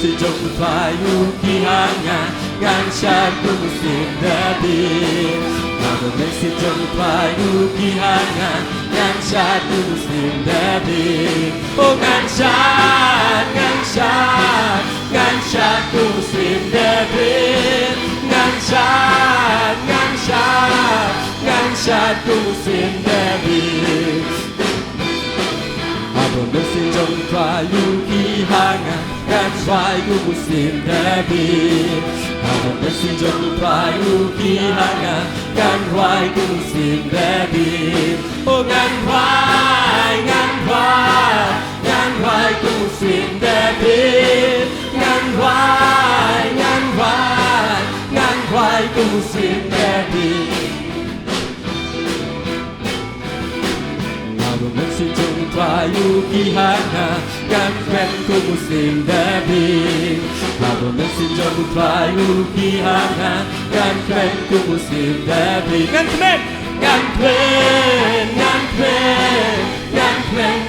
Si jong payu kihanga Ngan syatku muslim David Namun si jong payu kihanga Ngan syatku muslim David Oh ngan syatku muslim David Ngan syatku muslim David Abang mesin jom payu kihanga Ngan syatku muslim David Abang mesin jom payu kihanga Ngan syatku muslim David Oh ngan syatku muslim David Ngan syatku muslim David Abang mesin jom payu kihanga Ngan syatku muslim David Abang mesin jom payu kihanga Ngan syatku muslim David Ngan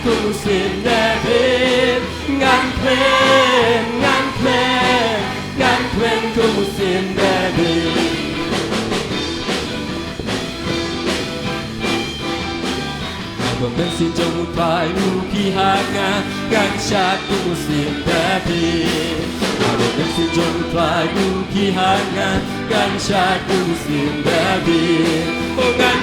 ku muslim David Ngan ku muslim David Abang mesin jom payu kihanga Ngan syatku muslim David Abang mesin jom payu kihanga Ngan syatku muslim David Oh ngan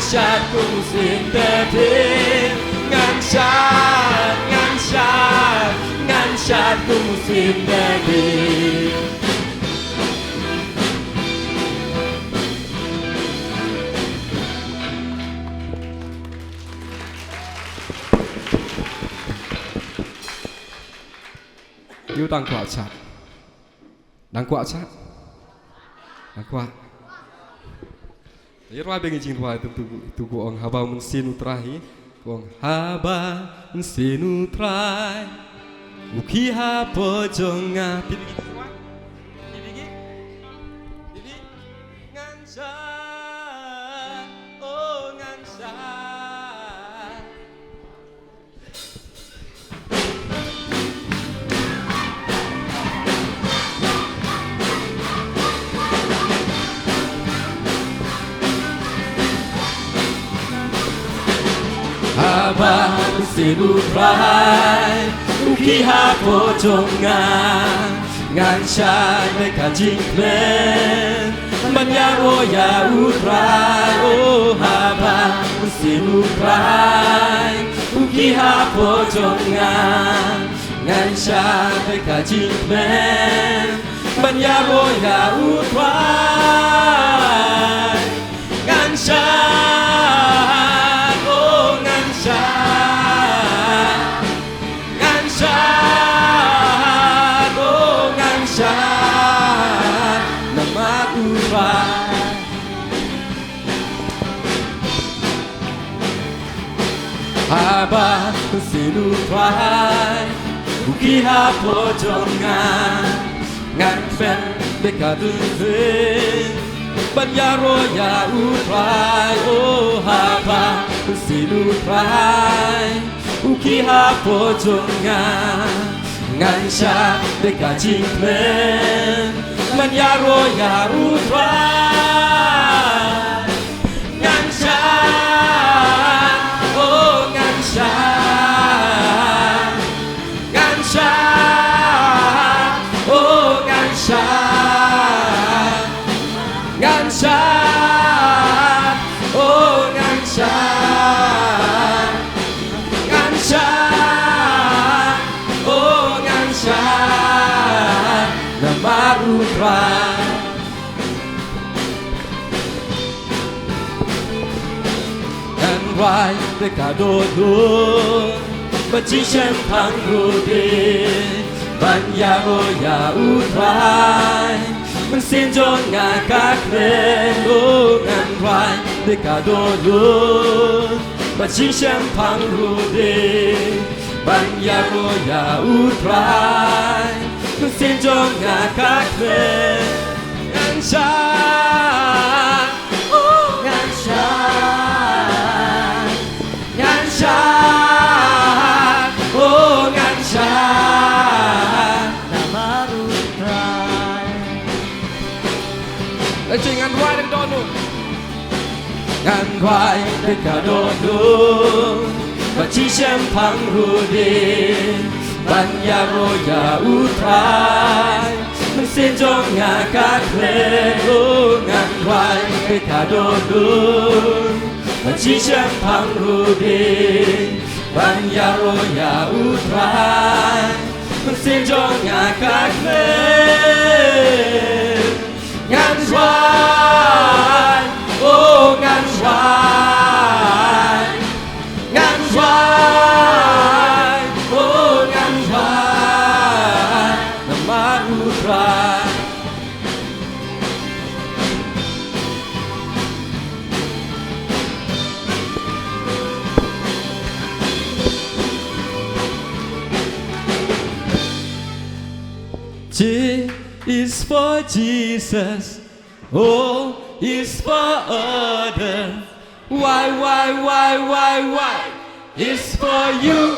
syatku muslim David Ngan syatku muslim David Yêu tăng quả chặt Đang quả chặt Đang quả Jadi ruang bagi jing ruang tu kuang haba mensinu terahi kuang haba mensinu terai uki haba jonga pipi ngansa oh ngansa haba mensinu terai uki haba jonga ngansa mereka jingklen Manyaro ya utrai oh haba mensinu terai uki haba jonga ngansa mereka jingklen Manyaro ya utrai ngansa haba mensinu terai uki haba jonga ngan fen dekadun Banyaro ya utrai oh haba mensinu terai uki haba jonga ngan sya dekajingklen Banyaro ya utrai ngan sya rải để cả đô đua và chỉ xem thắng rùa đi bạn ya ô ya u rải mình xin cho ngài các lên ô ngàn rải để cả đô đua và chỉ xem thắng rùa đi bạn ya ô ya u rải mình xin cho ngài các lên ngàn trái ngàn trái ngàn trái oh ngàn trái namaru trai để chơi ngàn hoài đến đó luôn ngàn hoài đến cả đô luôn và chỉ xem thắng rùa đi ban ya ro ya u thái mình xin cho ngài các lễ ngàn hoài để cả đô luôn và chỉ xem thắng rùa đi ban ya ro ya u thái mình xin cho ngài các lễ ngàn hoài oh ngàn hoài ngàn hoài oh ngàn hoài namaru trai J is for Jesus, O is for other. Y is for you.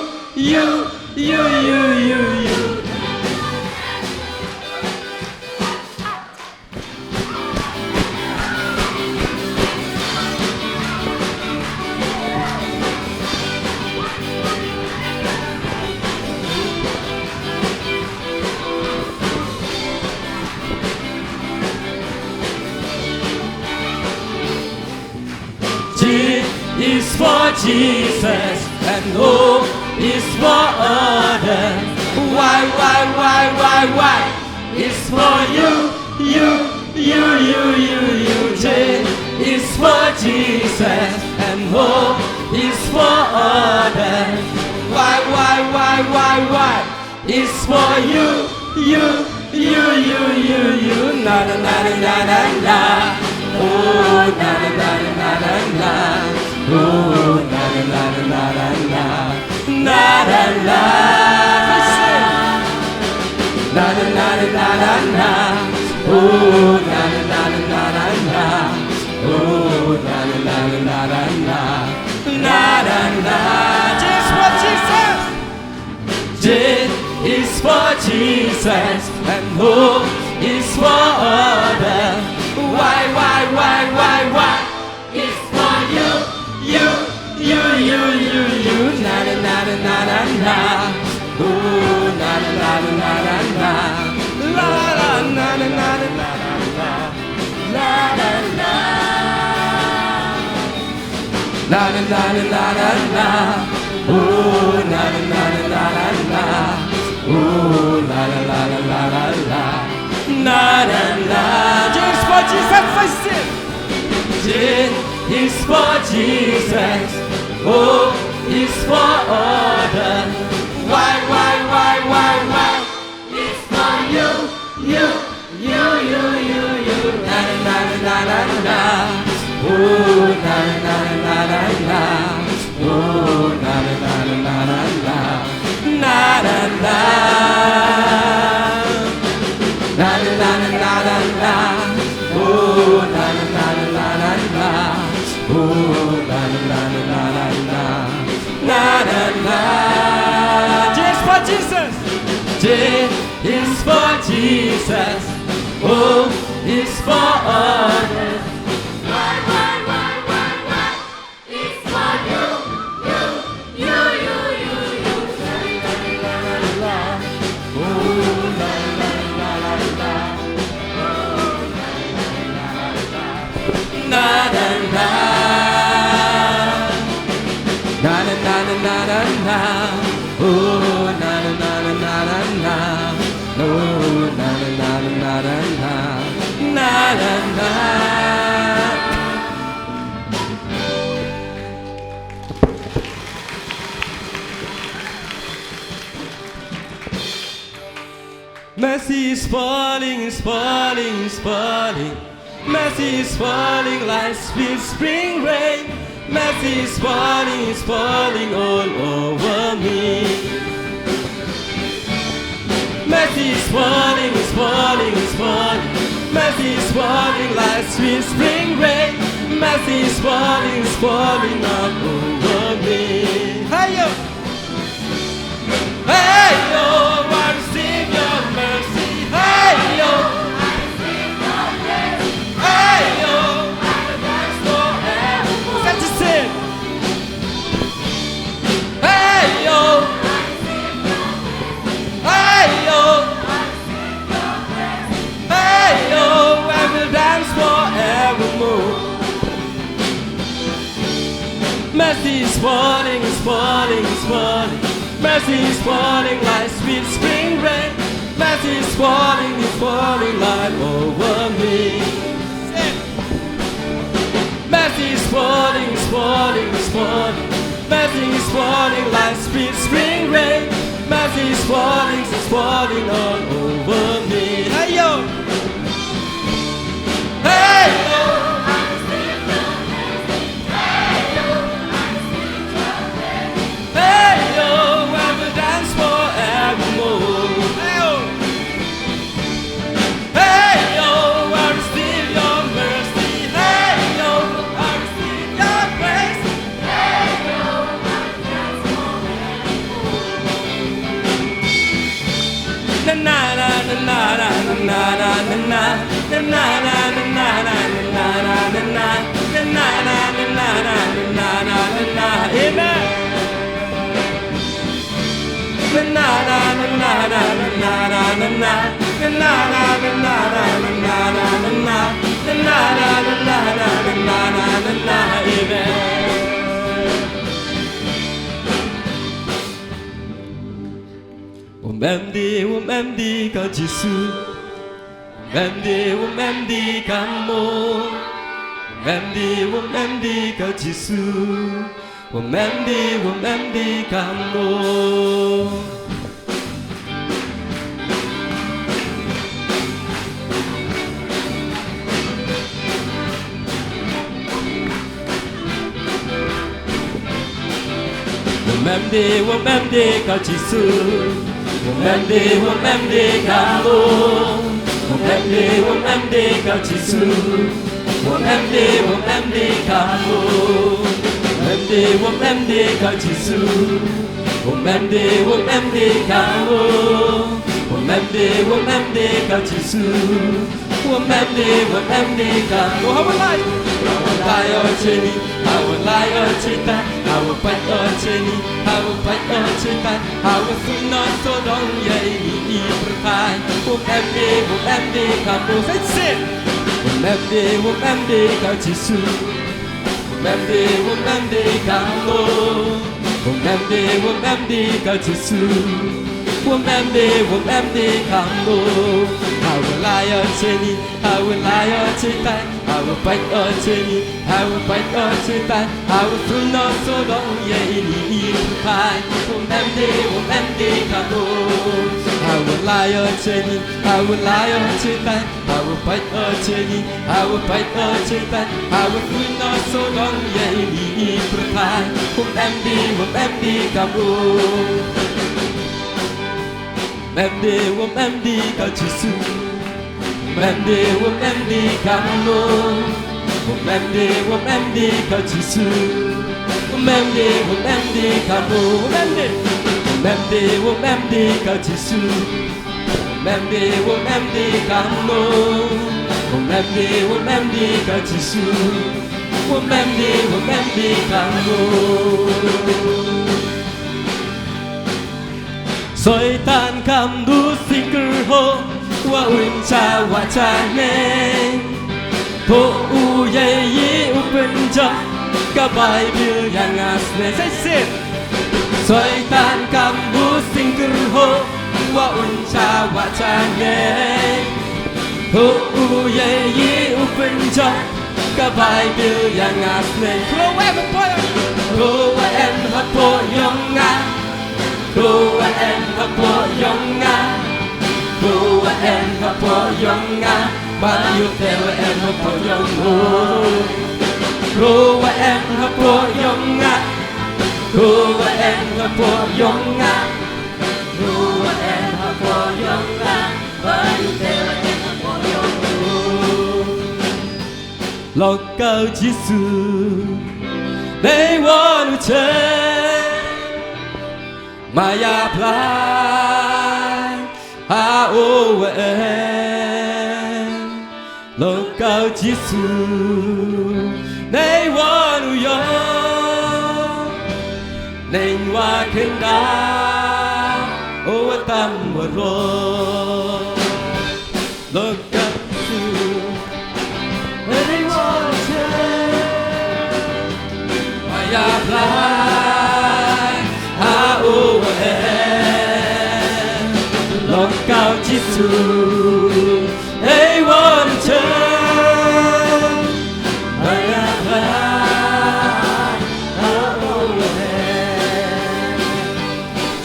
G is for Jesus and O is for other. Y is for you. J is for Jesus and O is for other. Y is for you. Na na na na na na na. Oh na na na na na na. Oh na na na na na na. Na na na. Na na na na na na. Oh na na na na na na. Oh na na na na na na. Na na na. Just for Jesus. J is for Jesus and O is for other. Y is for you. Na na na na na na na. Oh na na na na na na. La la na na na na na na. La la la. Na na na na na na na. Oh na na na na na na. Oh la la la la la la la. Na na na. Just for Jesus, I sing. J is for Jesus. O is for other. Y is for you. Na na na na na. Oh na na na na na. Oh na na na na na na. Na na na. Na na na na na na. Oh na na na na na na. Oh na na na na Mercy is falling, is falling, is falling. Mercy is falling like sweet spring rain. Mercy is falling all over me. Mercy is falling, is falling, is falling. Mercy is falling like sweet spring rain. Mercy is falling all over me. Hey yo, hey yo, I receive your mercy. Hey yo, hey yo, that's forevermore. That's just it. Hey yo, hey yo, hey yo, I will dance forevermore. Mercy is falling, is falling, is falling. Mercy is falling like sweet spring rain. Mercy is falling like over me. Mercy is falling, is falling, is falling. Mercy is falling like sweet spring rain. Mercy is falling all over me. Hey yo, hey yo. Ôm em đi có Giêsu, ôm em đi cảm ơn, ôm em đi có Giêsu, ôm em đi cảm ơn. Ôm em đi có Giêsu. Ôm em đi cảm ơn. Ôm em đi có Giêsu. Ôm em đi cảm ơn. Ôm em đi có Giêsu. Ôm em đi cảm ơn. Ôm em đi có Giêsu. Ôm em đi cảm ơn. I will lie ở trên đi, I will lie ở trên ta, I will fight ở trên đi, I will fight ở trên ta, I will sung non số đông dậy đi berkai. Ôm em đi cảm ơn. That's it. Ôm em đi có Giêsu. Ôm em đi cảm ơn. Ôm em đi có Giêsu. Ôm em đi cảm ơn. I will lie ở trên đi, I will lie ở trên ta, I will fight ở trên đi, I will fight ở trên ta, I will sung non số đông dậy đi berkai. Ôm em đi cảm ơn. I will lie ở trên đi, I will lie ở trên ta, I will fight ở trên đi, I will fight ở trên ta, I will sung non số đông dậy đi berkai. Ôm em đi cảm ơn. Ôm em đi có Giêsu. Ôm em đi cảm ơn. Ôm em đi có Giêsu. Ôm em đi cảm ơn. Ôm em đi có Giêsu. Ôm em đi cảm ơn. Ôm em đi có Giêsu. Ôm em đi cảm ơn. Soi tan kam du singer ho wa uncha wa cha ne po u ye yi upen ja ka bai bil yang asne sai soi tan kam du singer ho wa uncha wa cha ne po u ye yi upen ja ka bai bil yang asne klo em ha po yong nga. Go and have your young em ha po yong nga ba yêu theo em ha po yong ro wa em ha po yong nga ro wa em ha po yong nga ro wa em ha po yong nga ba yêu theo em ha po yong lo cao Giêsu they want to change Maya blind ha o em lo cao Giêsu they want to yo nên hoa khen đá o tâm mơ ro lo cao Giêsu they want to change Maya blind ha o em lo cao Giêsu they want to change Maya blind ha o em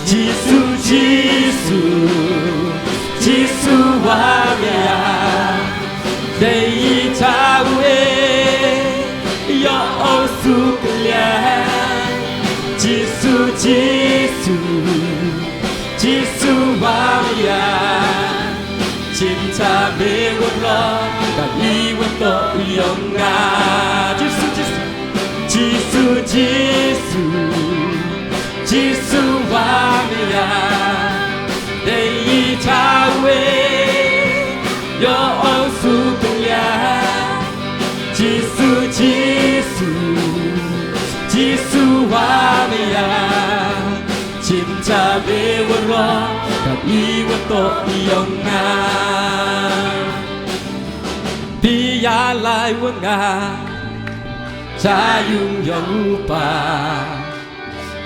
Giêsu Giêsu Giêsu wa ya dei ta we yo o su klian Giêsu Giêsu Giêsu wa ya chin cha be wo lo ka i wo to yong nga Giêsu Giêsu Giêsu Giêsu wa ya dei ta we yo o su klian Giêsu Giêsu Giêsu wa ya chim cha be wo ro ka i wo to yong nga pi ya lai wo nga cha yung yong pa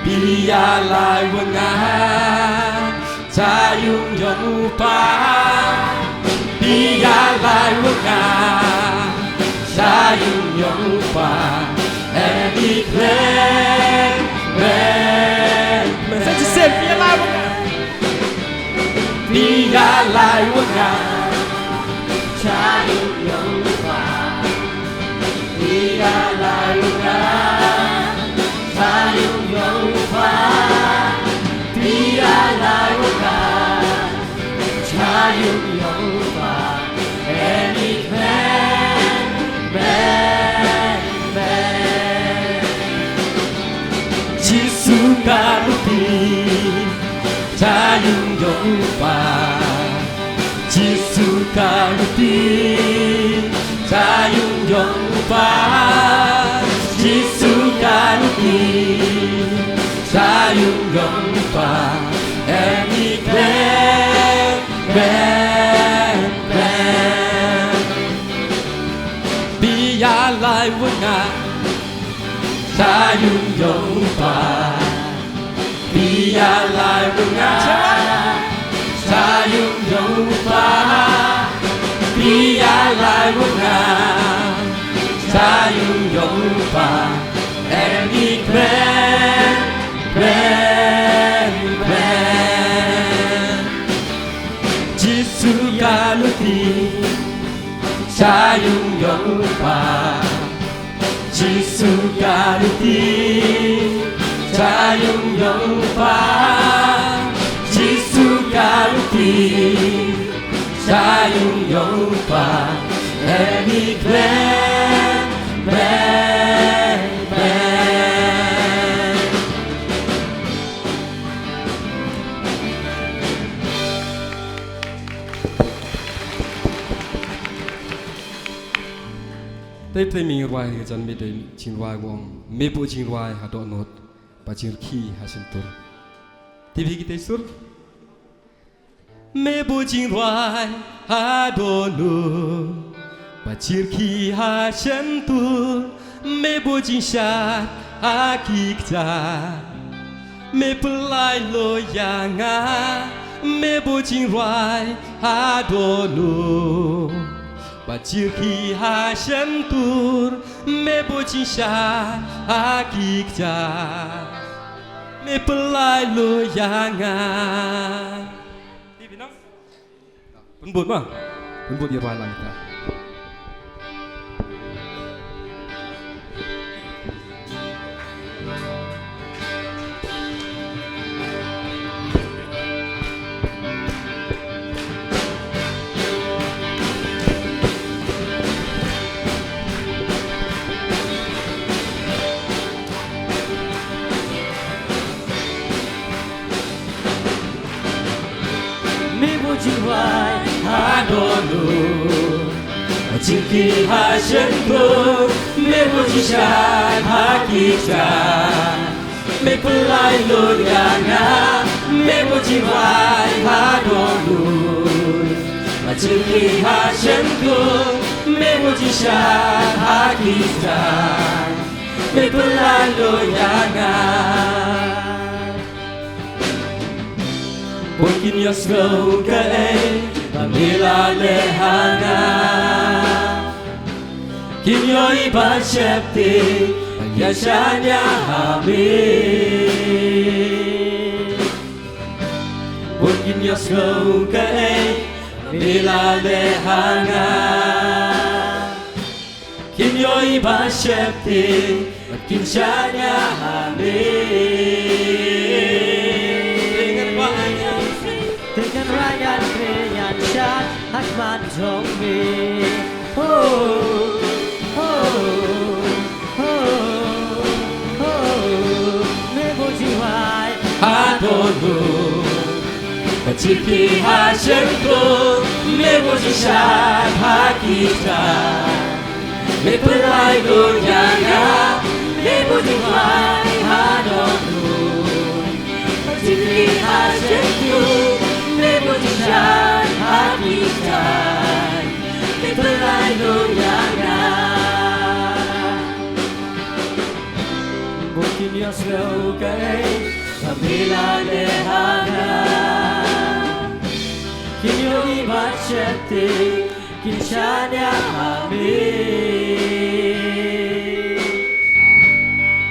pi ya lai wo nga cha yung yong pa pi ya lai wo nga cha yung yong pa any plan Sẽ chỉ xem phía lai vô ngà Đi ya lai vô ngà Cha yêu dấu và Đi ya lai vô ngà Cha yêu dấu và Đi ya lai vô ngà Cha yêu dấu và Any plan, Giêsu Garuti cha yung yong pa Giêsu Garuti cha yung yong pa Giêsu Garuti cha yung yong pa any plan bi ya lai wo nga cha yung yong pa bi ya lai wo nga cha yung yong pa bi ya lai wo nga cha yung yong pa any plan Giêsu Galuti cha yung yong pa Giêsu Galuti cha yung yong pa Giêsu Galuti cha yung yong pa any plan Tây Tây mình hoài dân mình đến chín hoài vong mấy bộ chín hoài hà độ nốt và chín khi hà sinh tur TV kita sur mấy bộ chín hoài hà độ nốt và chín khi hà sinh tur mấy bộ chín sát hà kik cha mấy bộ lại lo yang à mấy bộ chín hoài hà độ nốt và chiều khi hà chân tur mẹ bố chính xa hà kik cha mẹ pelai lo yang à บุญมั้งบุญเยาวาลังตาจิวายหาโดนูจิกีหาเชิญกูไม่รู้จิชาหากีจาไม่พลายลุยงาไม่รู้จิวายหาโดนูจิกีหาเชิญกูไม่รู้จิชาหากีจาไม่พลายลุยงาMungkin ya semoga Pamila lehana Kinyo iba syepti Yashanya amin Mungkin ya semoga Pamila lehana Kinyo iba syepti Yashanya amin Dengan rakyat dengan syat Hakman Jongbi Oh, oh, oh, oh Nebo jiwai Hadonu Keciki hasilku Nebo jisyat hakita Mepelai dunyanya Nebo jiwai Hadonu Keciki hasilku Nebo jisyat hakita Mepelai dunyanya Mungkin yang semogai Apabila lehana Kini ibat syati Kinsyanya amin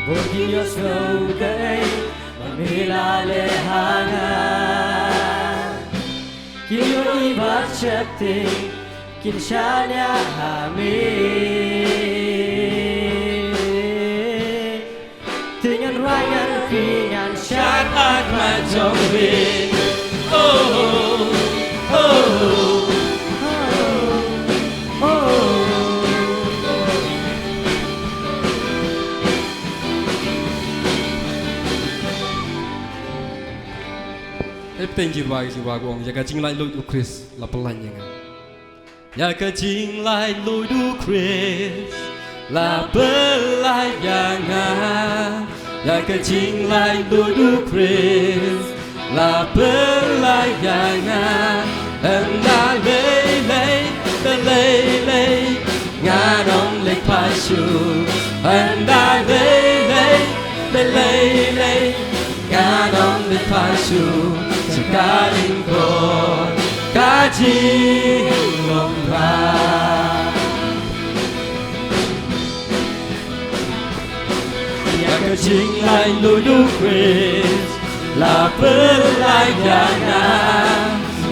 Mungkin yang semogai Apabila lehana Kini ibat syati Kinsyanya amin Dengan rakyat dengan syarat majombi Oh, oh, oh, oh, oh. Tên jiwa của ông, ya chính lại lối du Chris là plan như thế. Ya chính lại lối du Chris là plan như thế. Ya chính lại lối du Chris là plan như thế. Em đã lấy ngã đông lấy phải chịu. Em đã lấy ngã đông lấy phải chịu. Cả linh con cả chi lòng ra ya cái chính lại lối du Chris là bớt lại nhà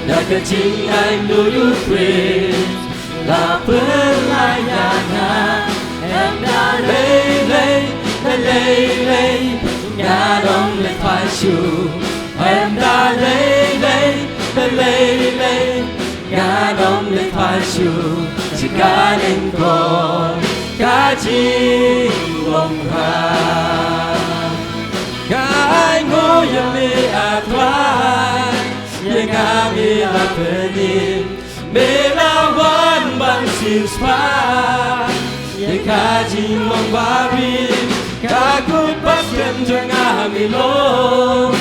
ya cái chính lại lối du Chris là bớt lại nhà em đã lấy nhà đông lên phải chịu em đã lấy ngã đông lên phải chịu chỉ cả nên còn cả chi lòng hà cả ai ngồi em mi thoại yang kami lapenin melawan bansin spa yang kaji membari kakut paskan jangan milong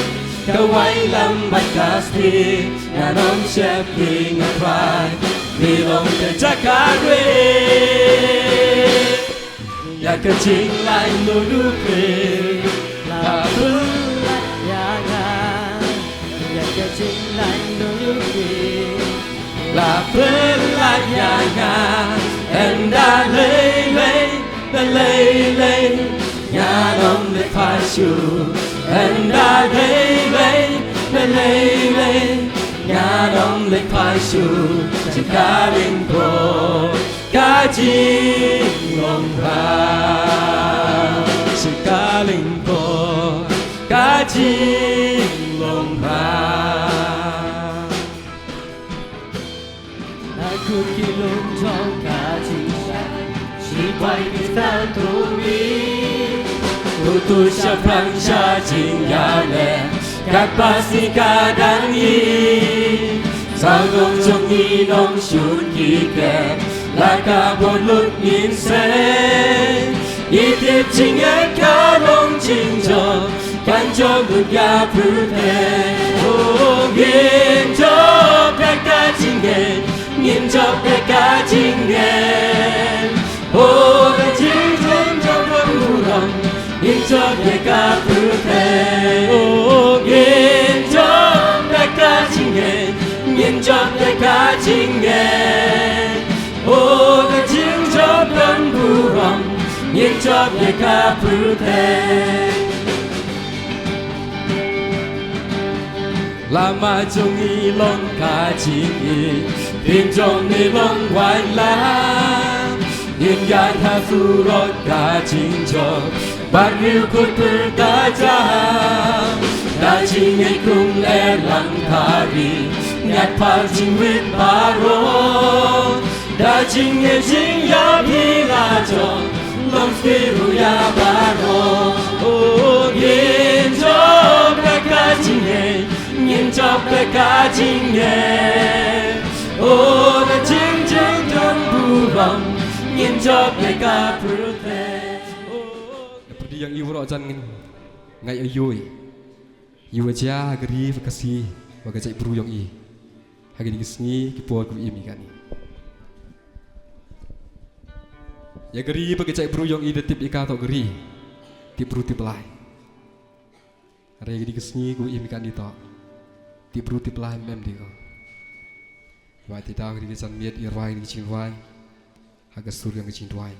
Kawai lambat pasti Nganom syapki ngapay Nilong kejakagwe Ya kecing lain ludupe Labulat yangan Ya kecing lain ludupe Labulat yangan Enda lay Nganom le pasyu Enda lay nhà đông lịch phai su chỉ cá linh cô cá chim lòng ra chỉ cá linh cô cá chim lòng ra aku kilung trong cá chim chỉ quay cái sao thú mi tu sa prang sa ching ya le các pasti kadang i sao gong trong ni nong shun ki ke la ka bon lut in se i tiếp ching e ka long ching cho kan cho gut ya pru te o gin cho ka ching e ngin cho ka ching e o ka ching cho bon rong in cho ka pru te o gin cho ka ching e ngin cho ka ching e o ka ching cho bon rong in cho ka pru te lama trong y long ca ching y tin trong ni long hoài la nhìn gan ha phu rot ca ching cho bát riu cốt per ca cha ca ching y kung le lang ca ri nhạt pa ching wit pa ro ca ching y ching ya pi la cho long spiru ya pa ro o yin cho ca ching y nhìn cho ca ching e o ca ching ching trong bu vong nhìn cho ca pru te seperti yang ibu rok jan ngai ayui ibu aja geri vakasi baga cai bru yang i hagi di sini kipo ku imi kani ya geri baga cai bru yang i de tip ika to geri tip bru tip lai hagi di sini ku imi kani to tip bru tip lai mem di ko vai ti tao di san miet ir vai di ching vai haga sur yang ching vai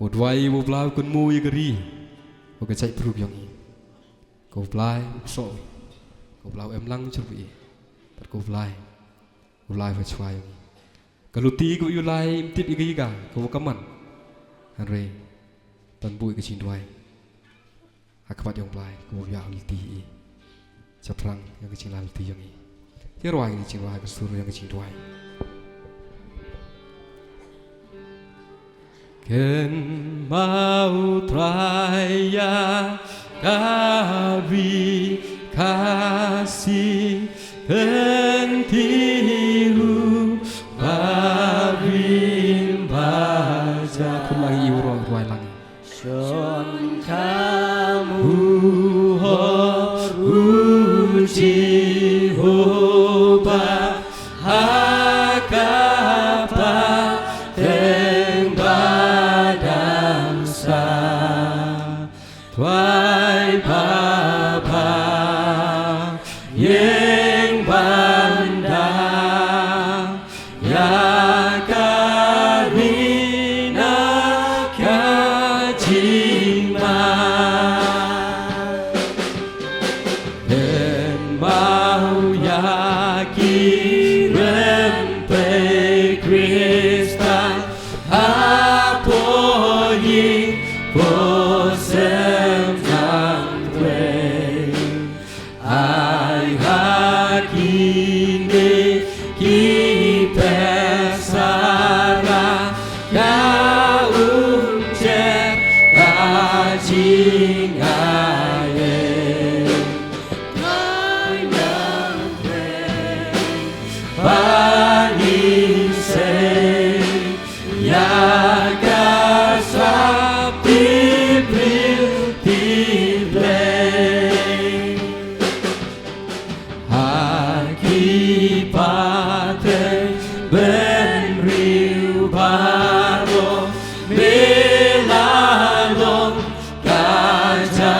od vai wo blau kun mu i geri wo ka chai bru yang i ko blai so ko blau em lang chu vi pat ko blai va chwai ka lu ti ko yu lai tip i gi ga ko kaman han re tan bui ka ching vai akabat yang blai ko ya li ti Caprang yang kecil alti yang ini, dia ruang ini cing ruang kesuruh yang kecil ruang. Ken mau traya kawi kasih entiru babim baja. Kumangi ruang ruang lagi. Son kamu Jehovah hakapa tembadang sa tuai baba yang banda ya karina kajima mau yakin pe Krista apoyi posem yang pre ai hakine ki pesara ka uncer ka jingaye Bani se ya kasap tibril tible haki pate ben riu baro belalong kaja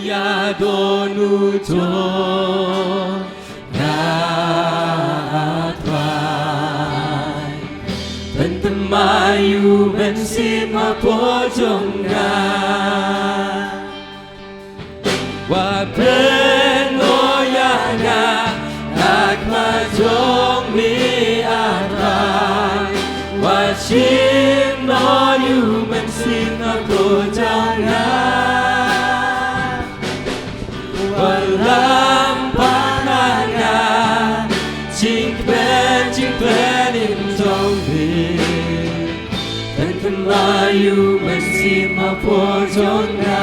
Yadonu to Natrai Pentemayu Bensima Pojongga Wapeno Yana Nakma Jong Mi Atrai Wachim No Yu Bensima Pojongga Walam pananga Ching pen in zombi Pen mayu Bensima Pojongga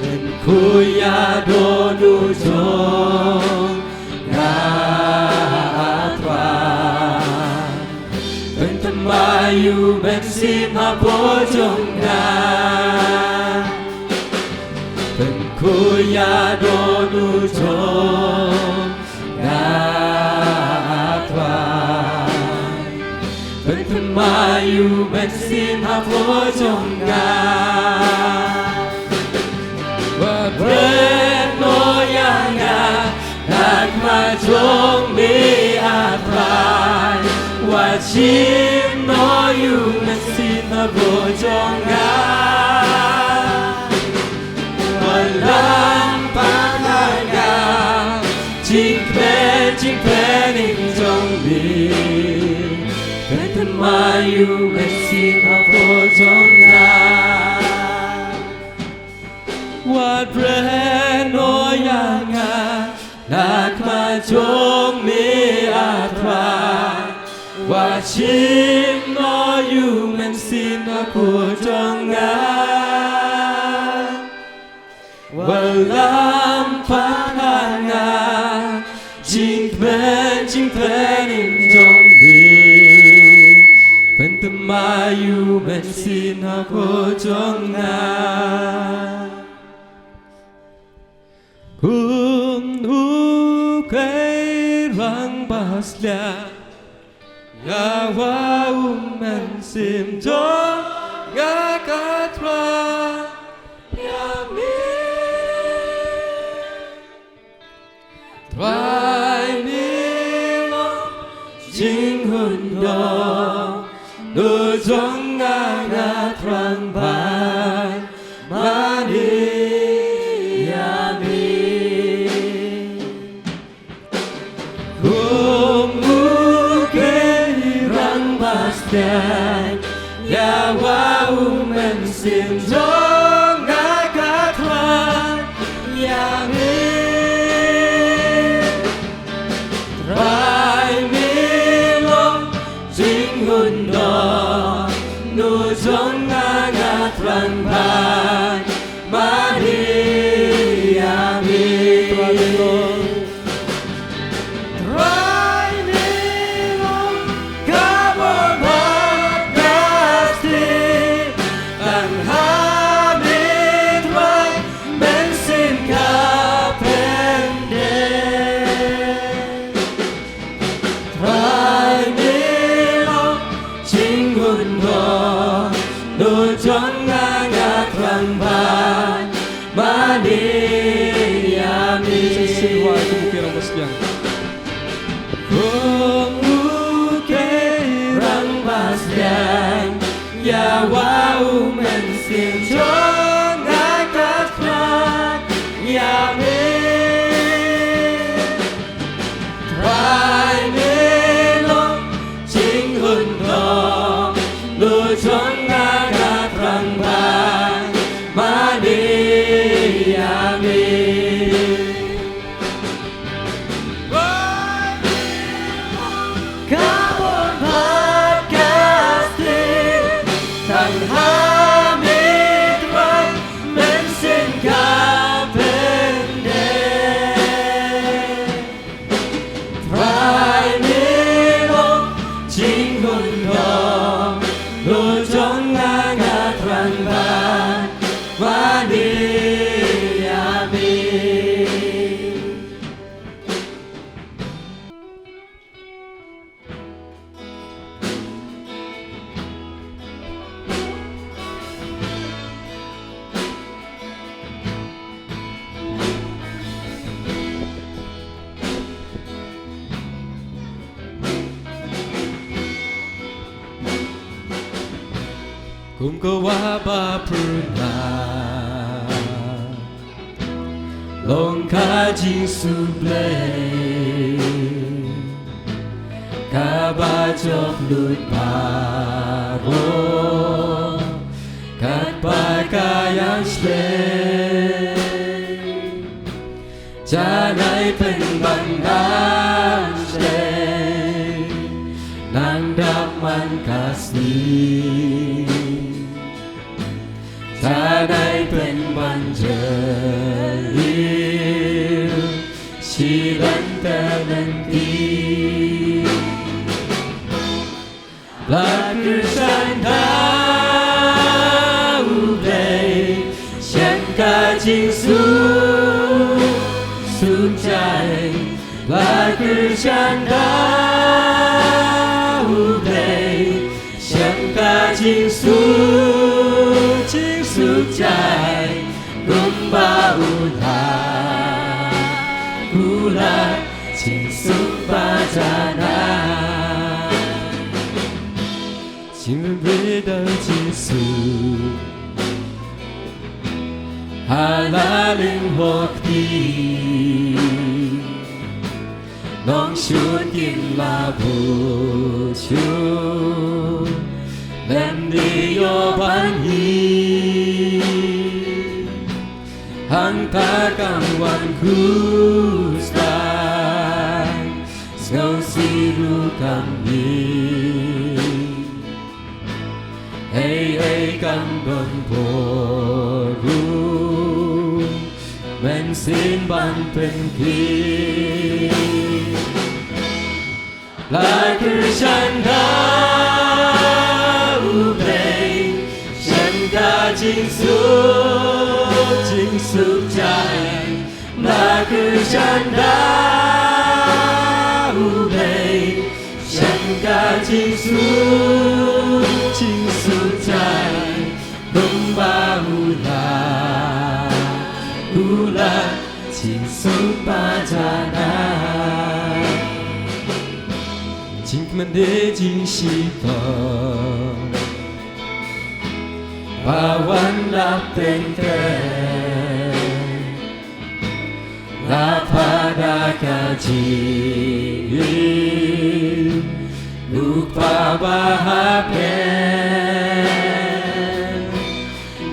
Pen kuya donu jong Natrai Pen mayu Bensima Pojongga Kuya donu jong Natrai Pentemayu Bensima Pojongga Wabreno Yanga Nakma Jong Mi Atrai Wachim No Yu Bensima Pojongga Walang pangaga Jing pen in zombi Pentemayu Bensima Pojongga Wabreno Yanga Nakma Jong Mi Atrai Wachim No Yu Bensima Pojongga Walam pananga Jing pen in zombi Pentemayu Bensima Pojongga Kairang basля Yawa Bensim Jongga Katrai Trai Nilo Jing Hundo Nu Jongga Natrang Ban Mani Yami Kumu Keirang Basdan Yawa Bensim Jongga Katrai Yami Trai Milo Jing Hundo Nu Jongga Natrang Ban Mani Yami Trai Milo Kabon Pagasti Ang Hamid Trai Bensin Kapende Trai Milo Jing Hundo Nu Jongga Natrang Ban Mani Yami Sesuai kemungkinan masjang Kemungkinan masjang Yawa Bensim Jongga Katrai Yami Trai Milo Jing Hundo Nu Jongga Natrang Ban Mani Yami Kabon Pagasti Tang Hamid Kum ko waba puna Long ka jing su ble Ka ba chok lut paro Kat ba kayang sle Cha nai pen bang dan sle Nang daman kasih Ta nai pen ban jeril Silan tenenti Laku sanda udai Sian ka jing su Sun chai Laku sanda udai Sian ka jing su Jing su chai Gumba Ula Jing su bajana Jing ren的结束 Halalin hokti Nong shun kin la bu chu Lem di yo ban hi Hang ta kang wan ku stan Sngau si ru kam ni Hey hey kam don po ru Men sin ban pen ki Lai cứ chân đá u play chân ca chính su chạy Lai cứ chân đá u play chân ca chính su chạy Đúng ba hula chính su ba jana Chính mình để chính sĩ tờ Baวันรับเป็นเตLa pada kaji Lupa bahapen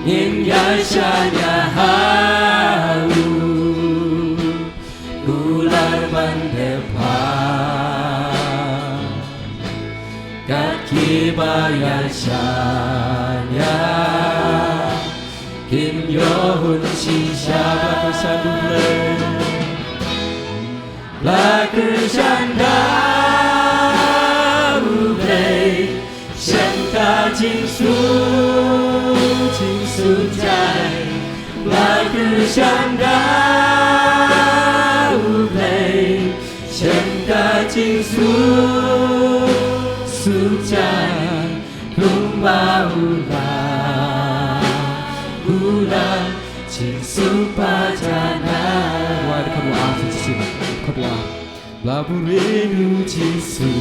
Ning yai shanya hau Gular bandepa Kaki bayashanya Kim yo hun shisha Batu sadule Laku chanda Ublay Shanka jingsu jai Laku chanda Ublay Shanka jingsu Sujai Rumba Ula Jing Supajana Why the kamu afi sini Kodwa Laburenu Jisu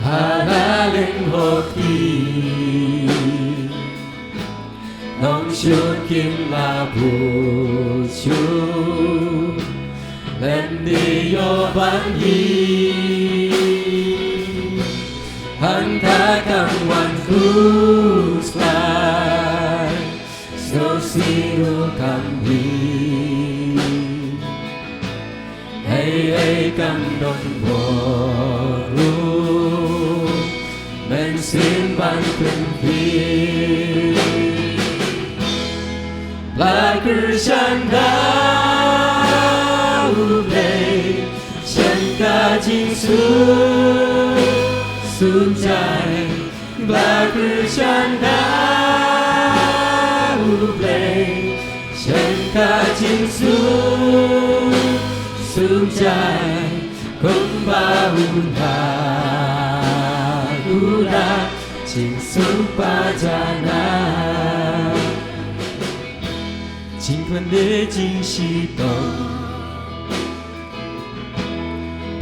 Halalin hoki Nong shun kim labu chu Len di yo ban yi Hang ta kang wan ku slai So siru kam hi Hey hey kam don bo ru Men sin ban kun hi Lai cứ chân đá Ublay chân ca jing Sun chai Lai cứ chân đá Ublay chân ca jing Sun chai Cũng ba ula Jing su ba jana Chính vấn đề chính sĩ tổng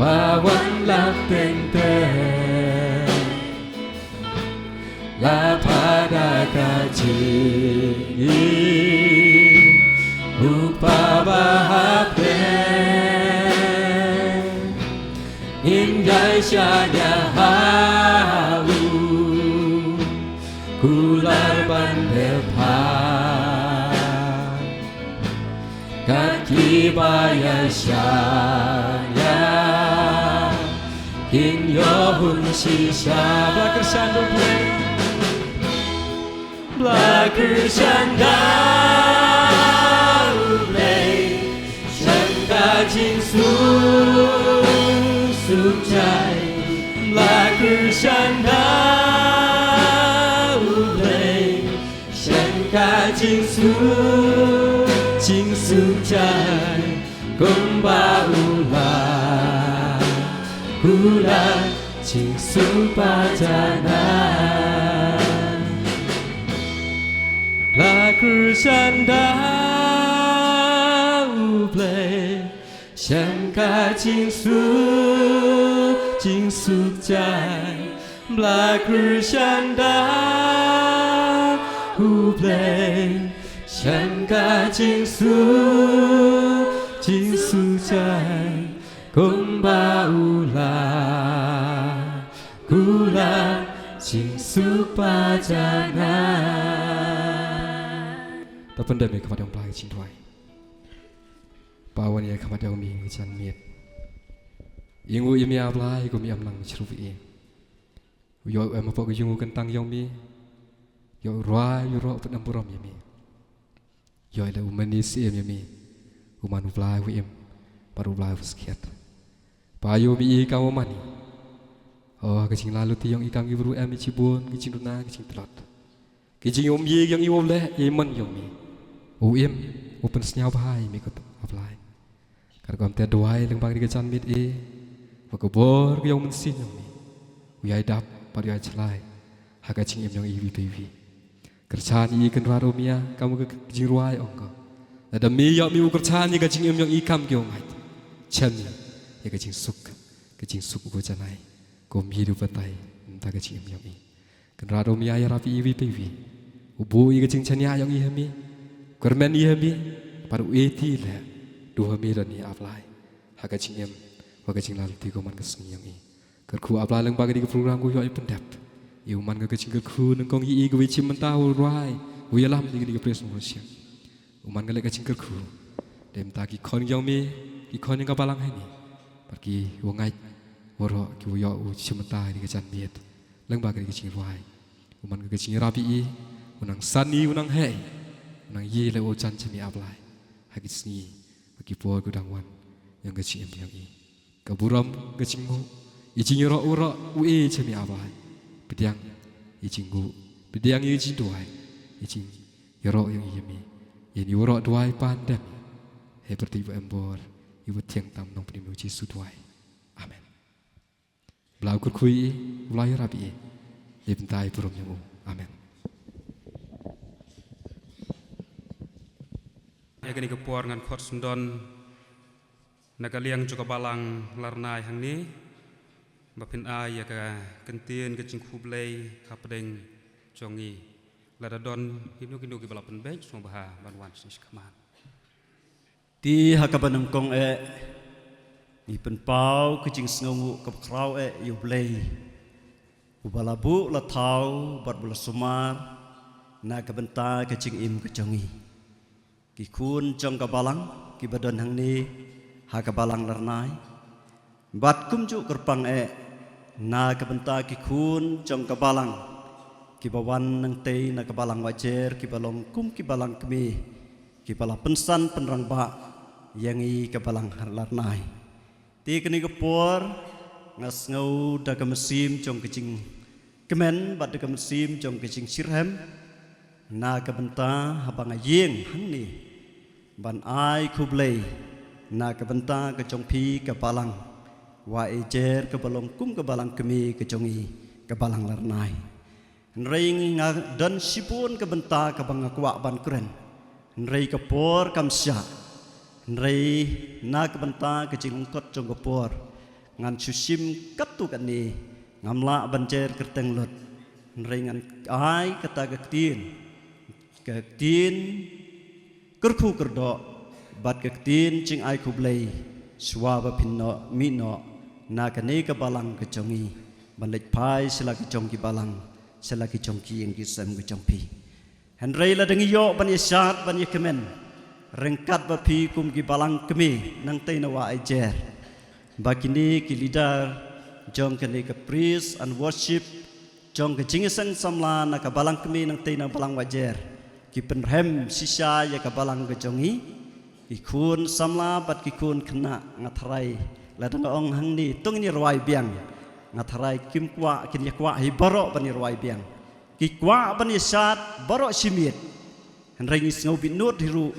Baวันlạcเป็นเต La pada kaji Upa bahape Ingai syanya halu Kular bandepan Kaki baya syanya In yohun shisha Blacker shandal play Blacker shandal play Shanga jing su Sujai Blacker shandal play Shanga jing su Jing sujai Gomba ulai Hula Jing supajana La Krishanda Uplay Shangka Jing Su Jai La Krishanda Uplay Shangka Jing Su Jai Gomba Gula Jing supajana Tapanda me kepada orang pelai cintuai Pawan ya kepada umi kecan miet Ingu imi ablai ko mi amlang chruvi Yo em apa ko yungu kentang yong mi Yo roi yo ro pedam purom yemi Yo ile umanis yemi Umanu blai wi em Paru blai fuskiat Payo mi kamu mani Oh kecing lalu ti yong ikam gibru em cibun kecing duna kecing telot Kecing om ye yang iwom leh yemen yong mi Uim open senyap hai mi kot apply Kar kom te doai leng bang di kecan mit Wakobor ke yong mensin yong mi Uyai dap par uyai celai Haka cing em yong iwi baby Kerchan i ken raro mia kamu ke kecing ruai ongko Ada mi yok mi kerchan i kecing em yong ikam ke yong hait Chen ya kecing suk go janai Kom hidu patai entah kecing em yong i Ken raro mia ya rapi iwi baby Ubu i kecing chanya yong i hemi Kermen i hemi paru eti le dua mi dan i apply haka cingem waka cing lalu tigo man keseng yang i kerku apply leng bagi di program ku yo i pendap i uman ke cing kerku neng kong i go cim mentau rai u yalam di pres musia uman ke le cing kerku dem ta ki kon yang mi ki kon yang kapalang hani pergi wongai woro ki yo u cim mentai di kecan miet leng bagi di cing rai uman ke cing rapi i unang sani unang hei Nang ye le ojan cemi ablai hagis ni bagi por gudangwan yang kecil yang i kaburam kecingmu icing ro ue cemi ablai bediang icinggu bediang icing duai icing yoro yang yemi yani uro duai pandem he bertiba embor ibu tiang tam nong penimu Yesus duai amen blau kurkui ulai rabi ye bentai buram yamu amen Kini kepuar ngan khot sundon nagaliang juga balang larnai hang ni bapin ai ya ka kentien ke cing khublei kapdeng jongi ladadon hinu ki balapan bek so baha banwan sis kaman Ti hakabanam kong ni pen pau ke cing sngu kap krau yu blei ubalabu la thau bat bula sumar na ka benta ke cing im ke jongi Ki kun trong kabalang ki badan hang ni ha kabalang larnai bat kum ju kerpang na kabenta ki kun trong kabalang ki bawan nang tei na kabalang wajer ki balong kum ki balang kemi ki bala pensan penrang ba yang i kabalang larnai ti keni kepor ngas ngau da kemesim trong kecing kemen bat da kemesim trong kecing sirhem na kabenta habang ayeng hang ni ban ai kublei na kabenta ke chong pi ke balang wa ejer ke balong kum ke balang kemi ke chongi ke balang larnai ring nga dan sipun ke benta ke bang kwa ban kren rei ke por kam sya rei na ke benta ke ching kot chong ke por ngan susim katu kan ni ngamla banjer kerteng lot ringan ai kata ketin kerku kerdo bat ketin cing ai kublei suaba pinno mino na kane ka balang kecongi balik pai sila kecong ki balang sila kecong ki yang kisam kecong pi Henry la dengi yo ban yasat ban yakemen rengkat ba pi kum ki balang kemi nang tei na wa ajer bakini ki leader jong kane ka praise and worship jong ke jingisang samla na ka balang kemi nang tei na balang wajer ki penrem sisa ya ka balang ke jongi ki kun samla bat ki kun kena ngatrai la dang ong hang ni tung ni roi biang ngatrai kim kwa kin ya kwa hi baro ban ni roi biang ki kwa ban yasat baro simit henry ni ngau binut hiru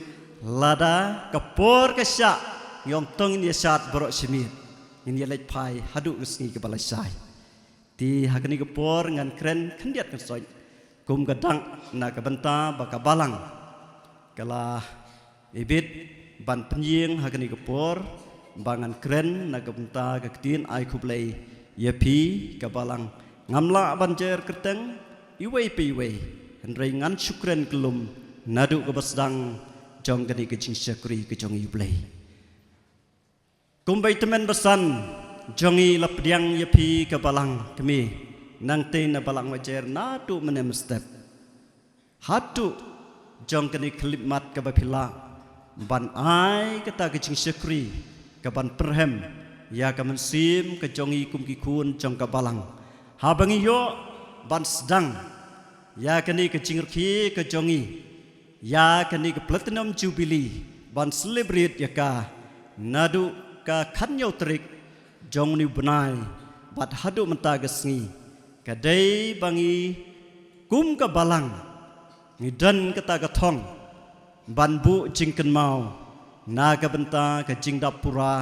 lada kapor kasya yom tong ni yasat baro simit ini lek pai hadu ngi ke balasai ti hakani kapor ngan kren kendiat kesoi kum gadang na ka benta baka balang kala ibit ban penying hakani kapor bangan kren na ka benta ka ketin ai kublei yapi ka balang ngamla banjer kerteng iwei piwei henry ngan syukran kelum nadu ka basdang jong kani ke jing syakri ke jong iblei kumbai temen besan jongi lapdiang yapi ke balang kemi nang te na balang wajer nadu menem step hatu jong kani kelipmat ke bapila ban ai kata ke jing syakri ke ban perhem ya ka mensim ke jongi kum ki kun jong ka balang habangi yo ban sedang ya kani ke jingki ke jongi ya kani ke platinum jubilee ban celebrate ya ka nadu ka khanyo trik jong ni benai bat hadu menta gesngi kadai bangi kum ka balang ngidan kata ka thong ban bu jingken mau na ka benta ka jingdapura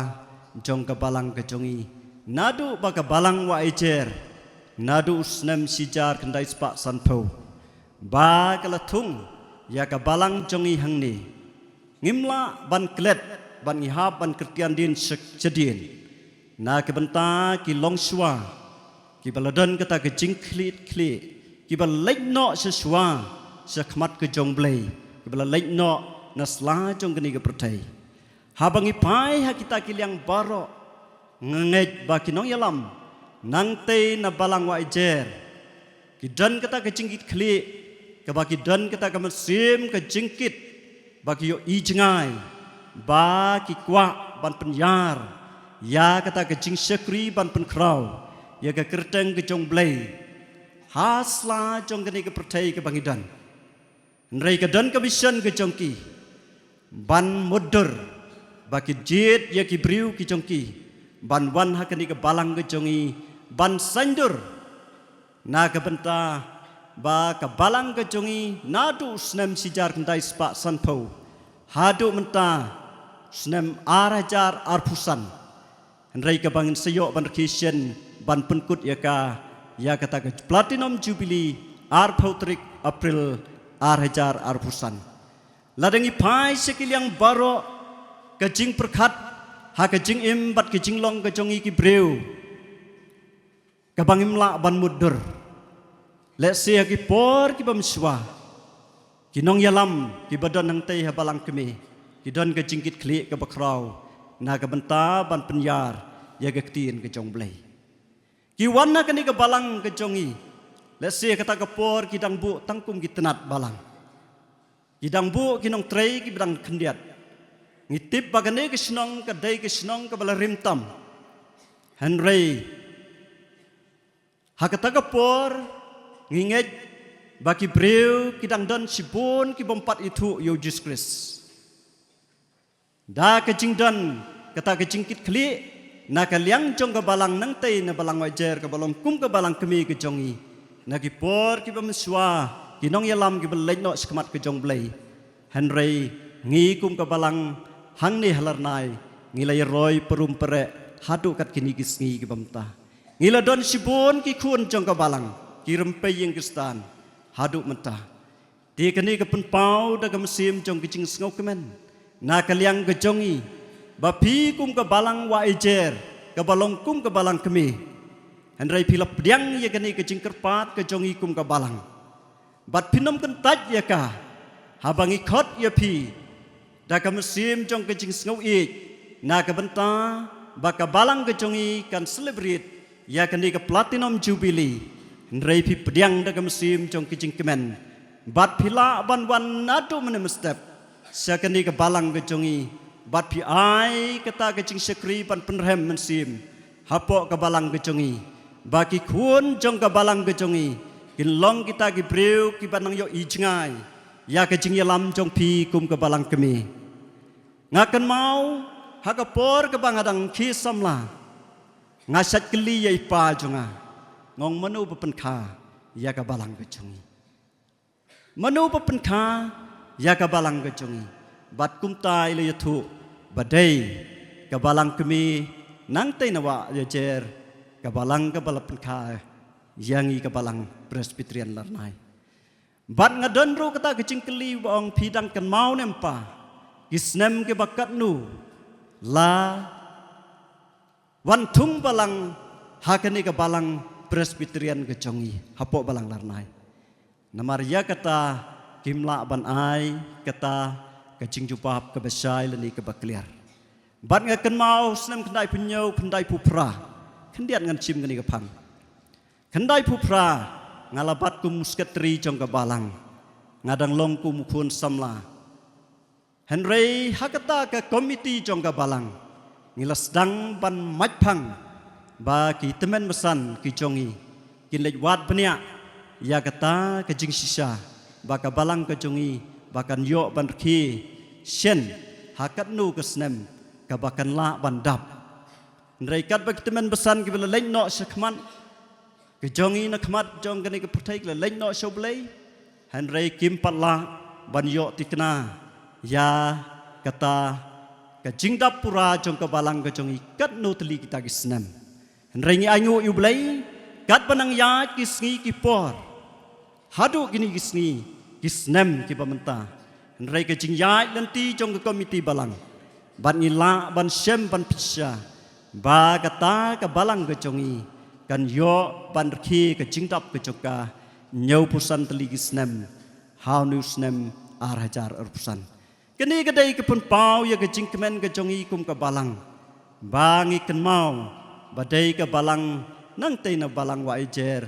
jong ka balang ka jongi nadu ba ka balang wa ejer nadu usnem sijar kendai spak sanpo ba kalatung ya ka balang jongi hangni ngimla ban klet ban ngihap ban kertian din sedin na ke benta ki longshwa ki baladan kata ke jingklit kli ki balek no seswa sekhmat ke jongblei ki balek no nasla jong kini ke pertai habangi pai ha kita kiliang baro ngej ba kinong yalam nang te na balang wa ejer kidan kata ke jingkit kli ke bagi dan kata ke mesim ke jingkit bagi yo ijengai bagi kwa ban penyar ya kata ke jing syakri ban penkrau ya ke kerteng ke jong blei hasla jong kene ke pertai ke bangidan nrei ke dan ke vision ke jongki ban mudur bagi jit ya ki briu ki jongki ban wan ha kene ke balang ke jongi ban sandur na ke benta ba ka balang ke jongi nadu snem sijar kendai spak sanpo hadu menta snem arajar arpusan henry ka bangin seyok ban kisien ban penkut ya kata ke platinum jubilee arpautrik april arajar arpusan ladangi pai sekil yang baro ke jing perkat ha ke jing im bat ke jing long ke jongi ki breu ka bangim la ban mudur let's say ki por ki bamswa ki nong yalam ki badan nang tei ha balang kemi ki don ke jingkit kli ke bakrau na ke benta ban penyar ya ke ketin ke jong blei ki wana kani ke balang ke jongi let's say kata ke por ki dang bu tangkum ki tenat balang ki dang bu ki nong trei ki bidang kendiat ngitip bagane ke senong ke dai ke senong ke bala rimtam henry ha kata ke por nginget bagi breu kidang dan sibun ki bompat itu Yesus Kristus da kecing dan kata kecingkit kli na kaliang jong ke balang nang tei na balang wajer ke balang kum ke balang kemi ke jongi na ki por ki bamswa ki nong yalam ki belai no skmat ke jong blei henry ngi kum ke balang hang ni halarnai ngilai roy perum pere hadu kat kini kisngi ki bamta ngila don sibun ki kun jong ke balang kirim paying kristan hadu mentah di kini ke penpau da ke mesim jong kicing sengau kemen na kaliang ke jongi bapi kum ke balang wa ejer ke balong kum ke balang kemi Henry pilap diang ya kini ke jingkerpat ke jongi kum ke balang. Bat pinom kentat ya ka. Habang ikot ya pi. Da ka musim jong ke jing sngau ik. Na ke benta baka balang ke jongi kan celebrate ya kini ke platinum jubilee. Henry pi pediang da ka musim jong ke jing kemen. Bat pila ban nado menem step. Sa kini ke balang ke jongi. Bat pi ai kata ke jing sekri pan penrem musim. Hapok ke balang ke jongi. Bagi kun jong ke balang ke jongi. Kin long kita ki breu ki banang yo ijngai. Ya ke jing yalam jong pi kum ke balang kemi. Ngakan mau hakapor ke bangadang ki samla. Ngasat keli ya ipa jonga. Ngong menu bepenka ya ke balang ke jongi. Menu bepenka ya ke balang ke jongi. Bat kum tai le yatu badai ke balang kemi nang tai nawa ya jer. Kabalang kabalapan ka yangi kabalang Presbyterian larnai. Bat ngadon ro kata kecing keli baong pidang kan mau nempa. Kisnem ke bakat nu la wantung balang hakani kabalang Presbyterian kecongi hapok balang larnai. Namaria kata kimla ban ai kata kecing jupap kebesai leni kebakliar. Bat ngakan mau snem kendai penyau kendai pupra. Kendian ngan cim ngani kapang. Kendai pupra ngalabat kum sketri jong ke balang. Ngadang long kum kun samla. Henry hakata ke komiti jong ke balang. Ngilas dang ban majpang. Bagi temen besan ki jongi. Kin lej wat penia. Ya kata ke jing sisa. Baka balang ke jongi. Bakan yok ban ki. Shen hakat nu ke snem. Kabakan la ban dap. Nraikat bagi teman besan ke bila lain nok sekman ke jongi nak mat jong kini ke pertai ke lain nok shoblay Henry kim patla ban yok tikna ya kata ke jingdap pura jong ke balang ke jongi kat no teli kita kisnem Henry ngi anyu yublay kat panang ya kisngi ki por hadu kini kisngi kisnem ki pamenta Henry ke jing ya lenti jong ke komiti balang ban ngila ban shem ban pisha ba kata ke balang ke jongi kan yo ban ki ke jingdap ke joka nyau pusan teligi snem how new snem arhajar pusan kini kedai ke pun pau ya ke jingkemen ke jongi kum ke balang bangi ken mau badai ke balang nang tei na balang wa ejer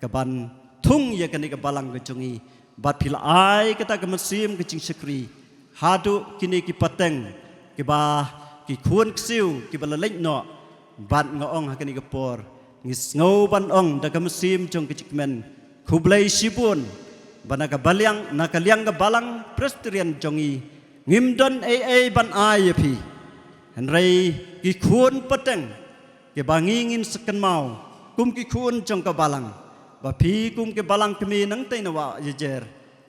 ke ban tung ya kini ke balang ke jongi bat pil ai kata ke musim ke jing sekri hadu kini ki pateng ke ba ki kun ksiu ki balalek no bat ngaong hakani kapor ngis ngau ban ong daga musim jong kecikmen kublai sibun banaga balyang nakaliang ga balang Presbyterian jongi ngimdon ban ayapi henry ki kun pateng ke bangingin seken mau kum ki kun jong ka balang ba pi kum ke balang kemi nang tai nawa jejer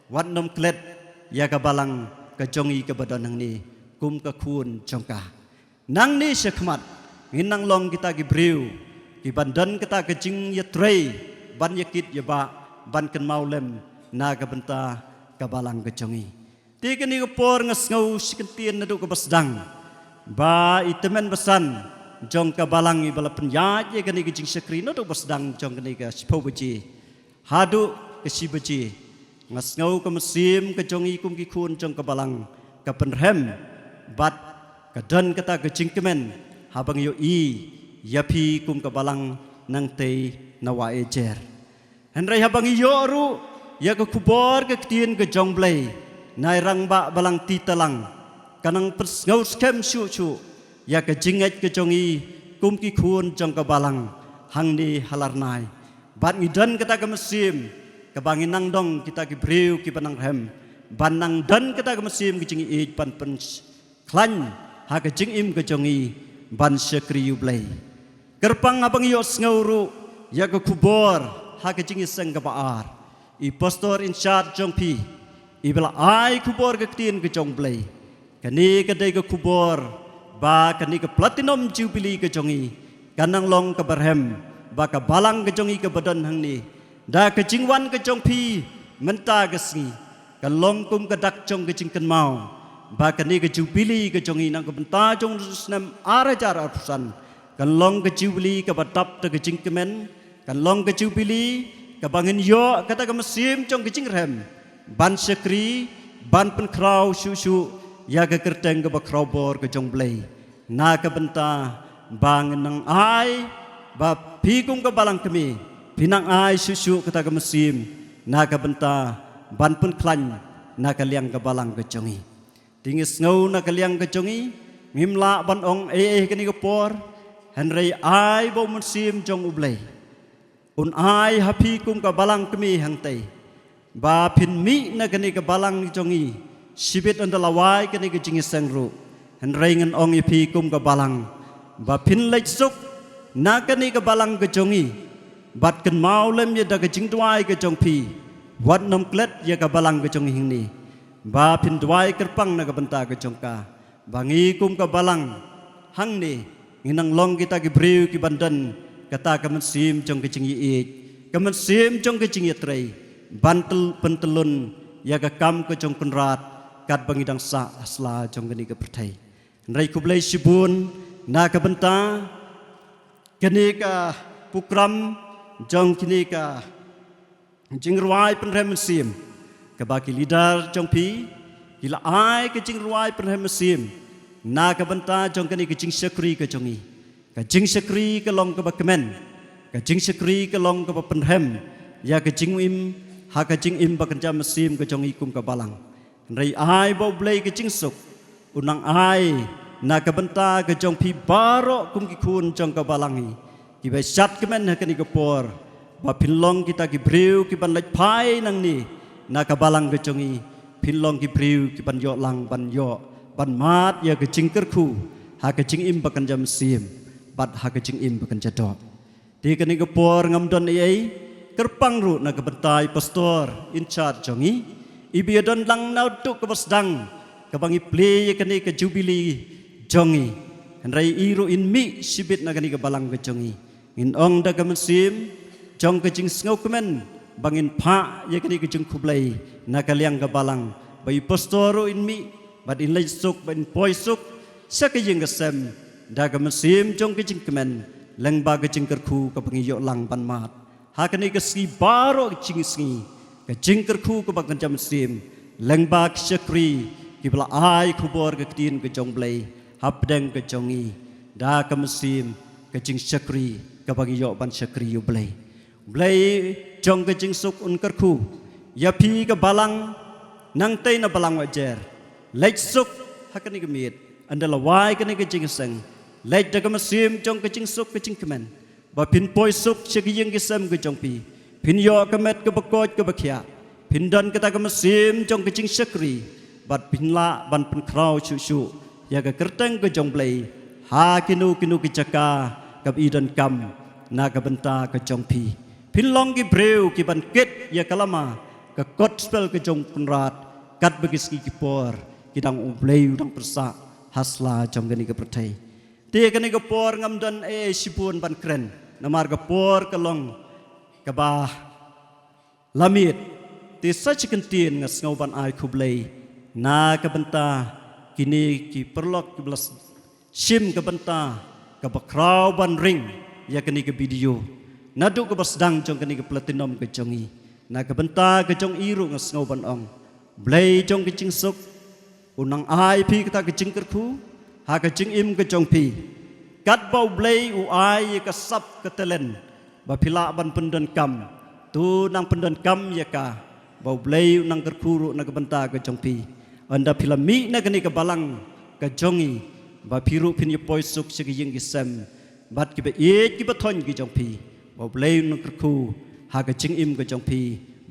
wat nom klet ya ka balang ka jongi ka badon nang ni kum ka kun jong ka nang ni sekmat nginang long kita ki briu ki bandan kita ke jing ya trei ban yakit ya ba ban ken maulem na ka benta ka balang ke jongi ti ke ni por ngasngau sikentien nadu ka basdang ba itemen besan jong ka balang i bala penyaj ke ni ke jing sekri nadu basdang jong ke ni ka sipobaji hadu ke sibaji ngasngau ka musim ke jongi kum ki kun jong ka balang ka penrem bat kadan kata ke jingkemen habang yo yapi kum ke balang nang tei nawa ejer henry habang yo ru ya ke kubor ke tien ke jongblay nai rang ba balang titalang kanang persngau skem chu ya ke jinget ke jongi kum ki kun jong ke balang hang ni halarnai bat ngidan kata ke musim ke bangin nang dong kita ki breu ki panang rem banang dan kita ke musim ki jingi ej pan pen klan ha ke jing im ke jongi ban sekri yublay kerpang abang yo ngauru ya ke kubor ha ke jingi seng ke baar i pastor in charge jong pi i bela ai kubor ke tin ke jong blay kani ke dai ke kubor ba kani ke platinum jubilee ke jongi kanang long ke berhem ba ke balang ke jongi ke badan hang ni da ke jingwan ke jong pi menta ke singi kan long kum ke dak jong ke jingken mau bahkan ni ke jubilee ke jongi nang ke benta jong senam ara cara pusan kan long ke jubilee ke batap te ke jingkemen kan long ke Jubilee ke bangin yo kata ke mesim jong ke jingrem ban syakri ban pen krau shu ya ke kerteng ke bakrau bor ke jong blay na ke benta bang nang ai ba pigum ke balang kemi pinang ai shu kata ke mesim na ke benta ban pen klan na ke liang ke balang ke jongi tingis ngau na ke liang ke jongi ngimla ban ong ke ni ke por henry ai bo mesim jong ublay un ai happy kum ka balang kemi hang tei ba pin mi na kani ka balang jongi sibit andalawai kani ka jingi sangru han rengen ong ipi kum ka balang ba pin lech suk na kani ka balang ka jongi bat kan mau lem ya da ka jing twai ka jong pi wat nom klet ya ka balang ka jongi hing ni ba pin twai kerpang na ka benta ka jong ka bangi kum ka balang hang ni nginang long kita ki briu ki bandan kata kaman sim jong kecing iik kaman sim jong kecing itrei bantel pentelun ya ka kam ke jong penrat kat bangidang sa asla jong gani ke pertai nrai kublai sibun na ka benta kini ka pukram jong kini ka jingruai penrem sim ka baki leader jong pi gila ai ke jingruai penrem sim na ka benta jong kini ke jing sekri ke jongi ka jing sekri ka long ka bakmen ka jing sekri ka long ka penhem ya ka jing im ha ka jing im bakan jam mesim ka jong ikum ka balang rei ai bo blei ka jing suk unang ai na ka benta ka jong pi baro kum ki kun jong ka balangi ki bai sat kemen ha ka ni ka por ba pinlong kita ki briu ki ban lech pai nang ni na ka balang ka jongi pinlong ki briu ki ban yo lang ban yo ban mat ya ka jing kerku ha ka jing im bakan jam mesim bat ha kecing im bakan jadok di kani kepor ngamdon ai kerpang ru na kebentai pastor in charge jongi ibi don lang nau tuk ke basdang ke bangi play kani ke Jubilee jongi henrai iru in mi sibit na kani ke balang ke jongi in ong da ke mesim jong ke jing ngau kemen bangin pha ya kani ke jing kublai na kaliang ke balang bai pastor in mi bat in lai suk ban poi suk sa ke jing ke sem da ka mesim jong ke jing kemen leng ba ke jing kerku ka bangi yo lang ban mat ha ka ni ke ski baro jing ski ka jing kerku ka bang jam mesim leng ba ke sekri ki bla ai ku bor ke tin ke jong blai hap deng ke jongi da ka mesim ke jing sekri ka bangi yo ban sekri yo blai jong ke jing suk un kerku ya pi ka balang nang tei na balang wajer lech suk ha ka ni ke mit andala wai ka ni ke jing seng lech da ka mesim jong ke jing suk ke jing kemen ba pin poi suk che ki yeng ke sem ke jong pi pin yo ka met ke bakoj ke bakhya pin dan ka ta ka mesim jong ke jing sekri bat pin la ban pin krau shu ya ka kerteng ke jong blai ha kinu ki jaka ka i dan kam na ka benta ke jong pi pin long ki breu ki ban ket ya kalama ka gospel ke jong penrat kat bagis ki por kidang ublei udang persa hasla jong gani ke pertai ti kani ke por ngamdan sipun ban kren namar ke por kalong ke ba lamit ti sachi kentin ngas ngau ban ai kublai na ke benta kini ki perlok ki belas sim ke benta ke bakrau ban ring ya kani ke video nadu ke basdang jong kani ke platinum ke jongi na ke benta ke jong iru ngas ngau ban ong blai jong ke jing suk unang ai pi kita ke jing kerku ha ke jing im ke jong pi kat bau blai u ai ke sap ke telen ba pila ban pendan kam tu nang pendan kam ya ka bau blai nang kerkuru na ke benta ke jong pi anda pila mi na ke ni ke balang ke jongi ba piru pin ye poi suk se ke yeng ke sem bat ki be e ki ba thon ki jong pi bau blai nang kerku ha ke jing im ke jong pi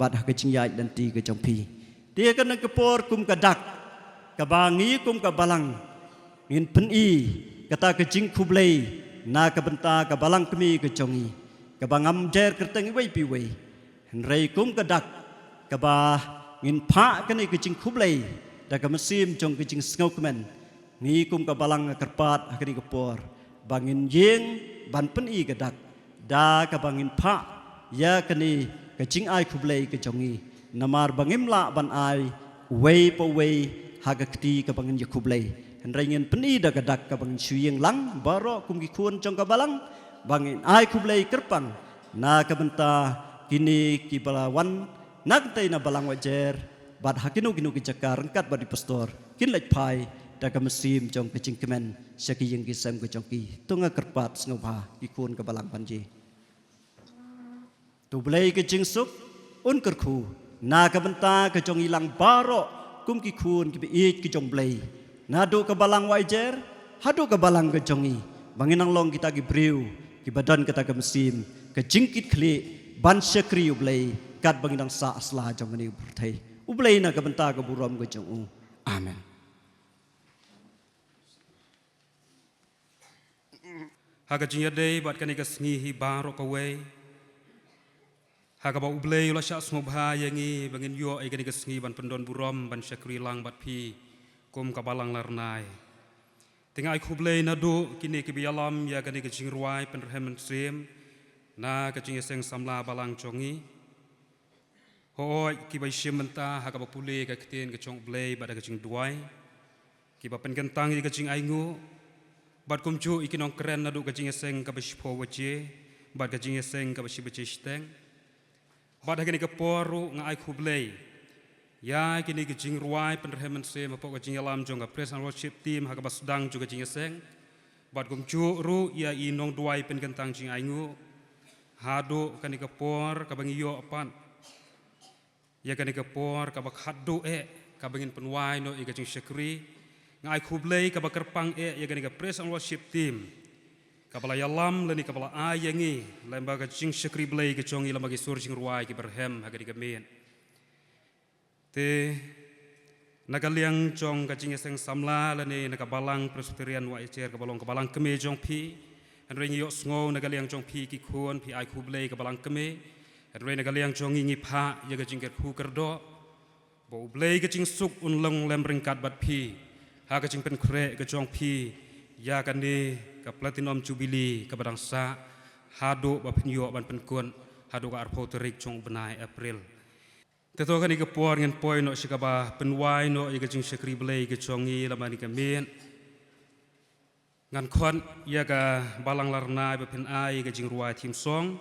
bat ha ke jing yai dan ti ke jong pi dia kan ke por kum ka dak ka bangi kum ka balang ngin pen i kata ke jing kublai na ka benta ka balang kemi ke jongi ka bangam jer kerteng wei pi wei henrei kum ka dak ka ba ngin pha ka ni ke jing kublai da ka mesim jong ke jing ngau kemen ngi kum ka balang kerpat ka ni ke por bangin yeng ban pen i ka dak da ka bangin pha ya ka ni ke jing ai kublai ke jongi namar bangim la ban ai wei po wei ha ka kti ka bangin ya kublai henrai ngin peni da gadak ka bangin suyeng lang baro kum ki kun jong ka balang bangin ai kublai kerpang na kabenta kini kibalawan nagtay na balang wajer bad hakinu ginu kijakar rengkat badi pastor kin lek pai daga mesim jong kecing kemen syaki yang kisam ke jongki tunga kerpat sengobha ikun ke balang panji tu belai kecing suk un kerku na kabenta ke jong ilang barok kum ki kun ki biit ki jong belai nadu ke balang wajer hadu ke balang ke jongi banginang long kita ki briu ki badan kita ke mesim ke jingkit kli ban syakri ublai kat banginang sa asla jong ni bertai ublai na ke benta ke buram ke jong amen haga jinya dei bat kani ka sngi hi baro ka we haga ba ublai la sha smobha yangi bangin yo ai kani ka sngi ban pendon buram ban syakri lang bat pi kum ka balang larnai tingai khublei na do kini ki bialam ya kani ka jingruai penremen sem na ka jing seng samla balang chongi hoi ki bai shimenta ha ka pule ka kten ka chong blei ba ka jing duai ki ba pen kentang ka jing aingu bat kum chu ikinong kren na do ka jing seng ka bishpo wache ba ka jing seng ka bishi bichi steng ba da kani ka poru ngai khublei ya kini ke jing ruai penremen se mapo ke jing alam jong ka praise and worship team ha ka basdang juga jing seng bat kum chu ru ya inong duai pen kentang jing aingu hado kani ka por ka bangi yo apan ya kani ka por ka bak hadu ka bangin penwai no i ka jing syakri ngai khublei ka bakerpang ya kani ka praise and worship team ka bala yalam leni ka bala ayangi lemba ka jing syakri blei ke jongi lama ki sur jing ruai ki berhem ha ka di men te nagaliang jong ka jing seng samla lani nagabalang presbyterian wa ecer ka balang keme jong pi anreng yo sngo nagaliang jong pi ki khon pi ai khublei ka balang keme anreng nagaliang jong ngi pha ya ka jing ker khu kerdo bo blei ka jing suk un long lem ringkat bat pi ha ka jing pen kre ka jong pi ya kan ni ka platinum jubilee ka badang sa hado ba pin yo ban pen kun hado ka arpo terik jong benai april teto kan ika puar ngan poi no sikaba penwai no ika jing syakri belai ika chongi lama nika men ngan khon ya ka balang larna be pen ai ika jing ruai tim song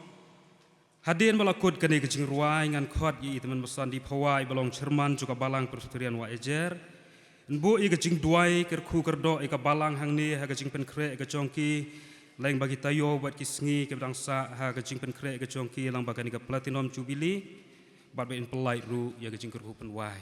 hadien balakut kan ika jing ruai ngan khot yi teman besan di phawai balong cerman juga balang presbyterian wa ejer nbu ika jing duai ker khu kerdo ika balang hang ni ha ka jing pen kre ika chongki lain bagi tayo buat kisngi ke bidang sa ha ka jing pen kre ika chongki lang bagan ika platinum jubilee but in polite ru ya gajing kerhupan wai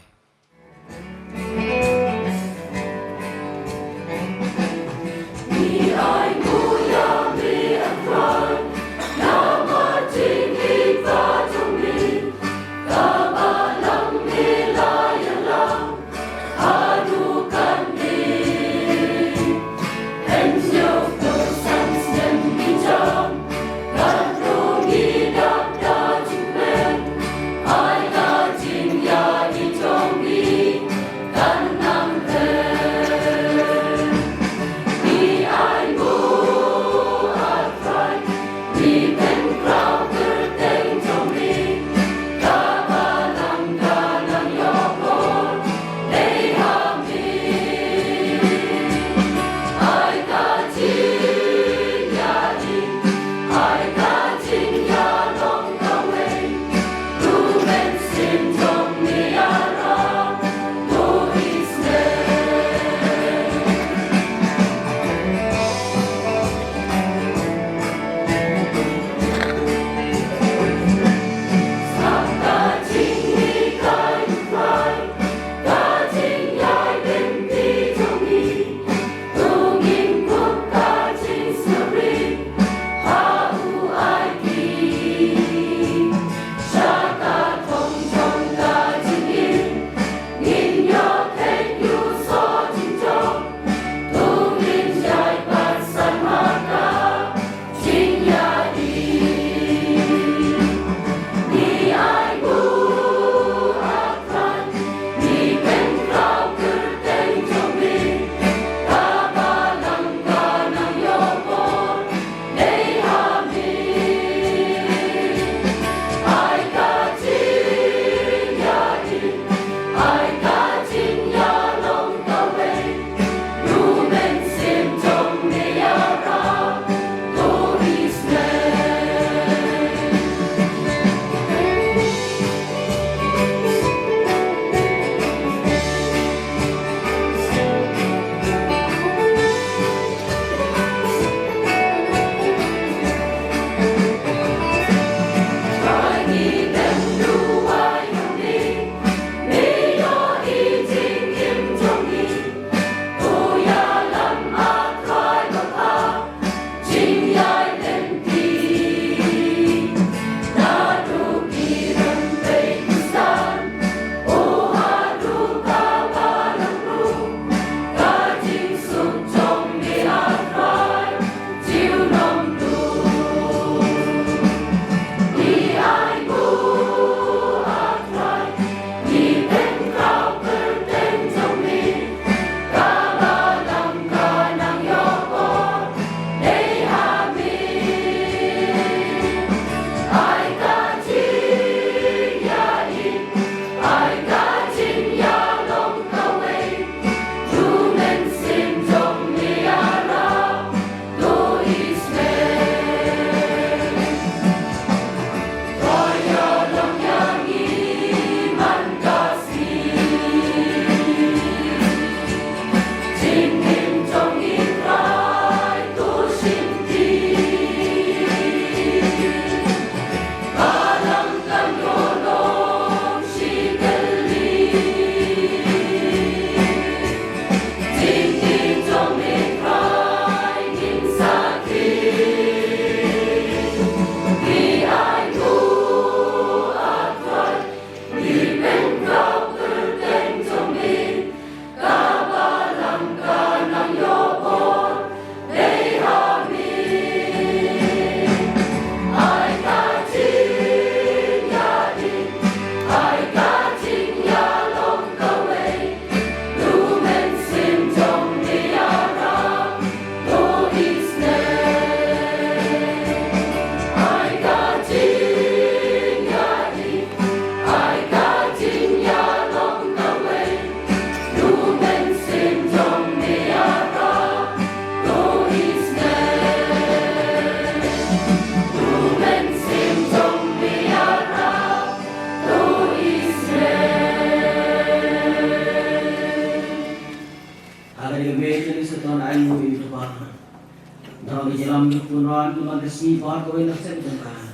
dalam pembunuhan Tuhan Kristus bahwa kau ini saya berjumpa.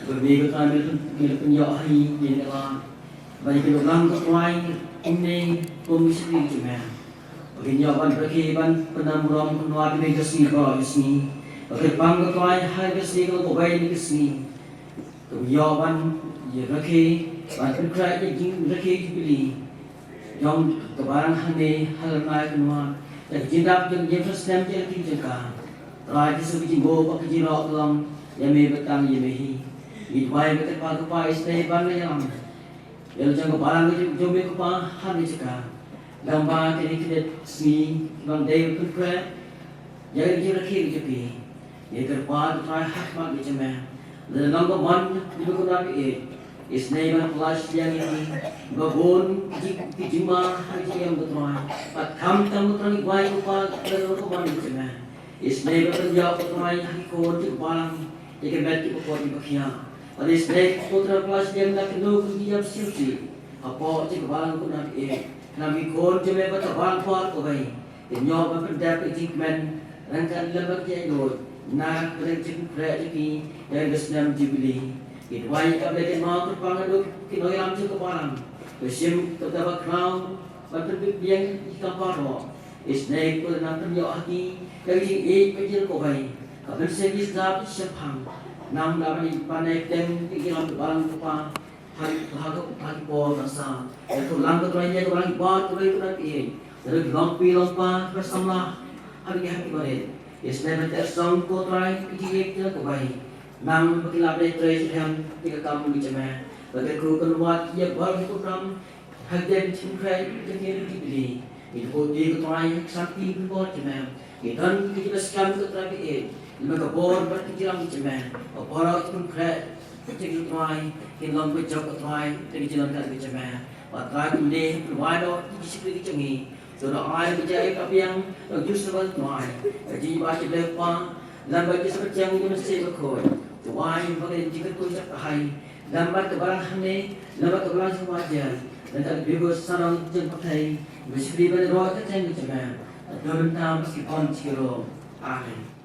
Berbeza kami kita penjauhi yang dalam banyak orang ketuai ini komisi cuma. Bagi jawaban berkehidupan penamburan penuh di Kristus bahwa Kristus. Bagi pangketuai hari Kristus kalau kau ini Kristus. Jawaban ya berkehidupan berkerak yang berkehidupan pilih. Yang kebarang hane hal mai penuh. Dan jindap yang Yesus dan yang kita. Terakhir seperti bawa kejirau dalam yang betang yang Ibai betul pada istri bangga yang yang jangan barang itu jombe kupa hari cakap gambar kini kita seni bang day pun kaya jangan kita kiri jepi ya kerpa try hak mak macam mana dan langkah man itu kena be istri bang kelas yang ini babon jima hari yang betul pat kam tam betul ibai kupa kalau kupa macam mana istri betul jauh betul hari kau tu barang jika beti kupa di bakian Ada snake putra kelas yang nak kena kerja siapa? Apa cik balang pun nak Nabi kor cuma baca balang kuat kau bayi. Nyawa berpendapat cik men rangkaian lembaga jadul. Nak kerja cik kerja cik yang Islam jubili. Itu bayi kabel mau terpangan duk kino yang cik balang. Besim terdapat crown berpendapat yang ikan paro. Snake pun nak kerja hati kerja kerja kau bayi. Kabel servis dapat siapang. Nam dapat pandai tem pikiran barang lupa hari pol rasa itu langkah terakhir orang buat orang itu nanti dari lampi lompa bersama hari bare istilahnya tersong ko terakhir pikir kita kebaik nam berkilap dari terakhir yang tiga kamu bicara bagi kru keluar ia baru itu ram hadir cingkrai jadi dibeli itu dia terakhir sakti berbuat cuma kita sekarang terakhir Lima kabor berkejiran macam orang itu pun kaya kecil tuai, kilang berjauh tuai, dari jalan kat macam Patrai kemudian berwado di sini kecengi. Sudah air berjaya tapi yang justru tuai. Jadi baca lepa, lambat seperti yang mesti berkoi. Tuai bagai jika tu cakap hai, lambat kebarang hane, lambat kebarang sewajar. Dan tak bebas sarang jemputai, mesti pada roh kecil macam. Dalam tam meskipun cikgu. Amin.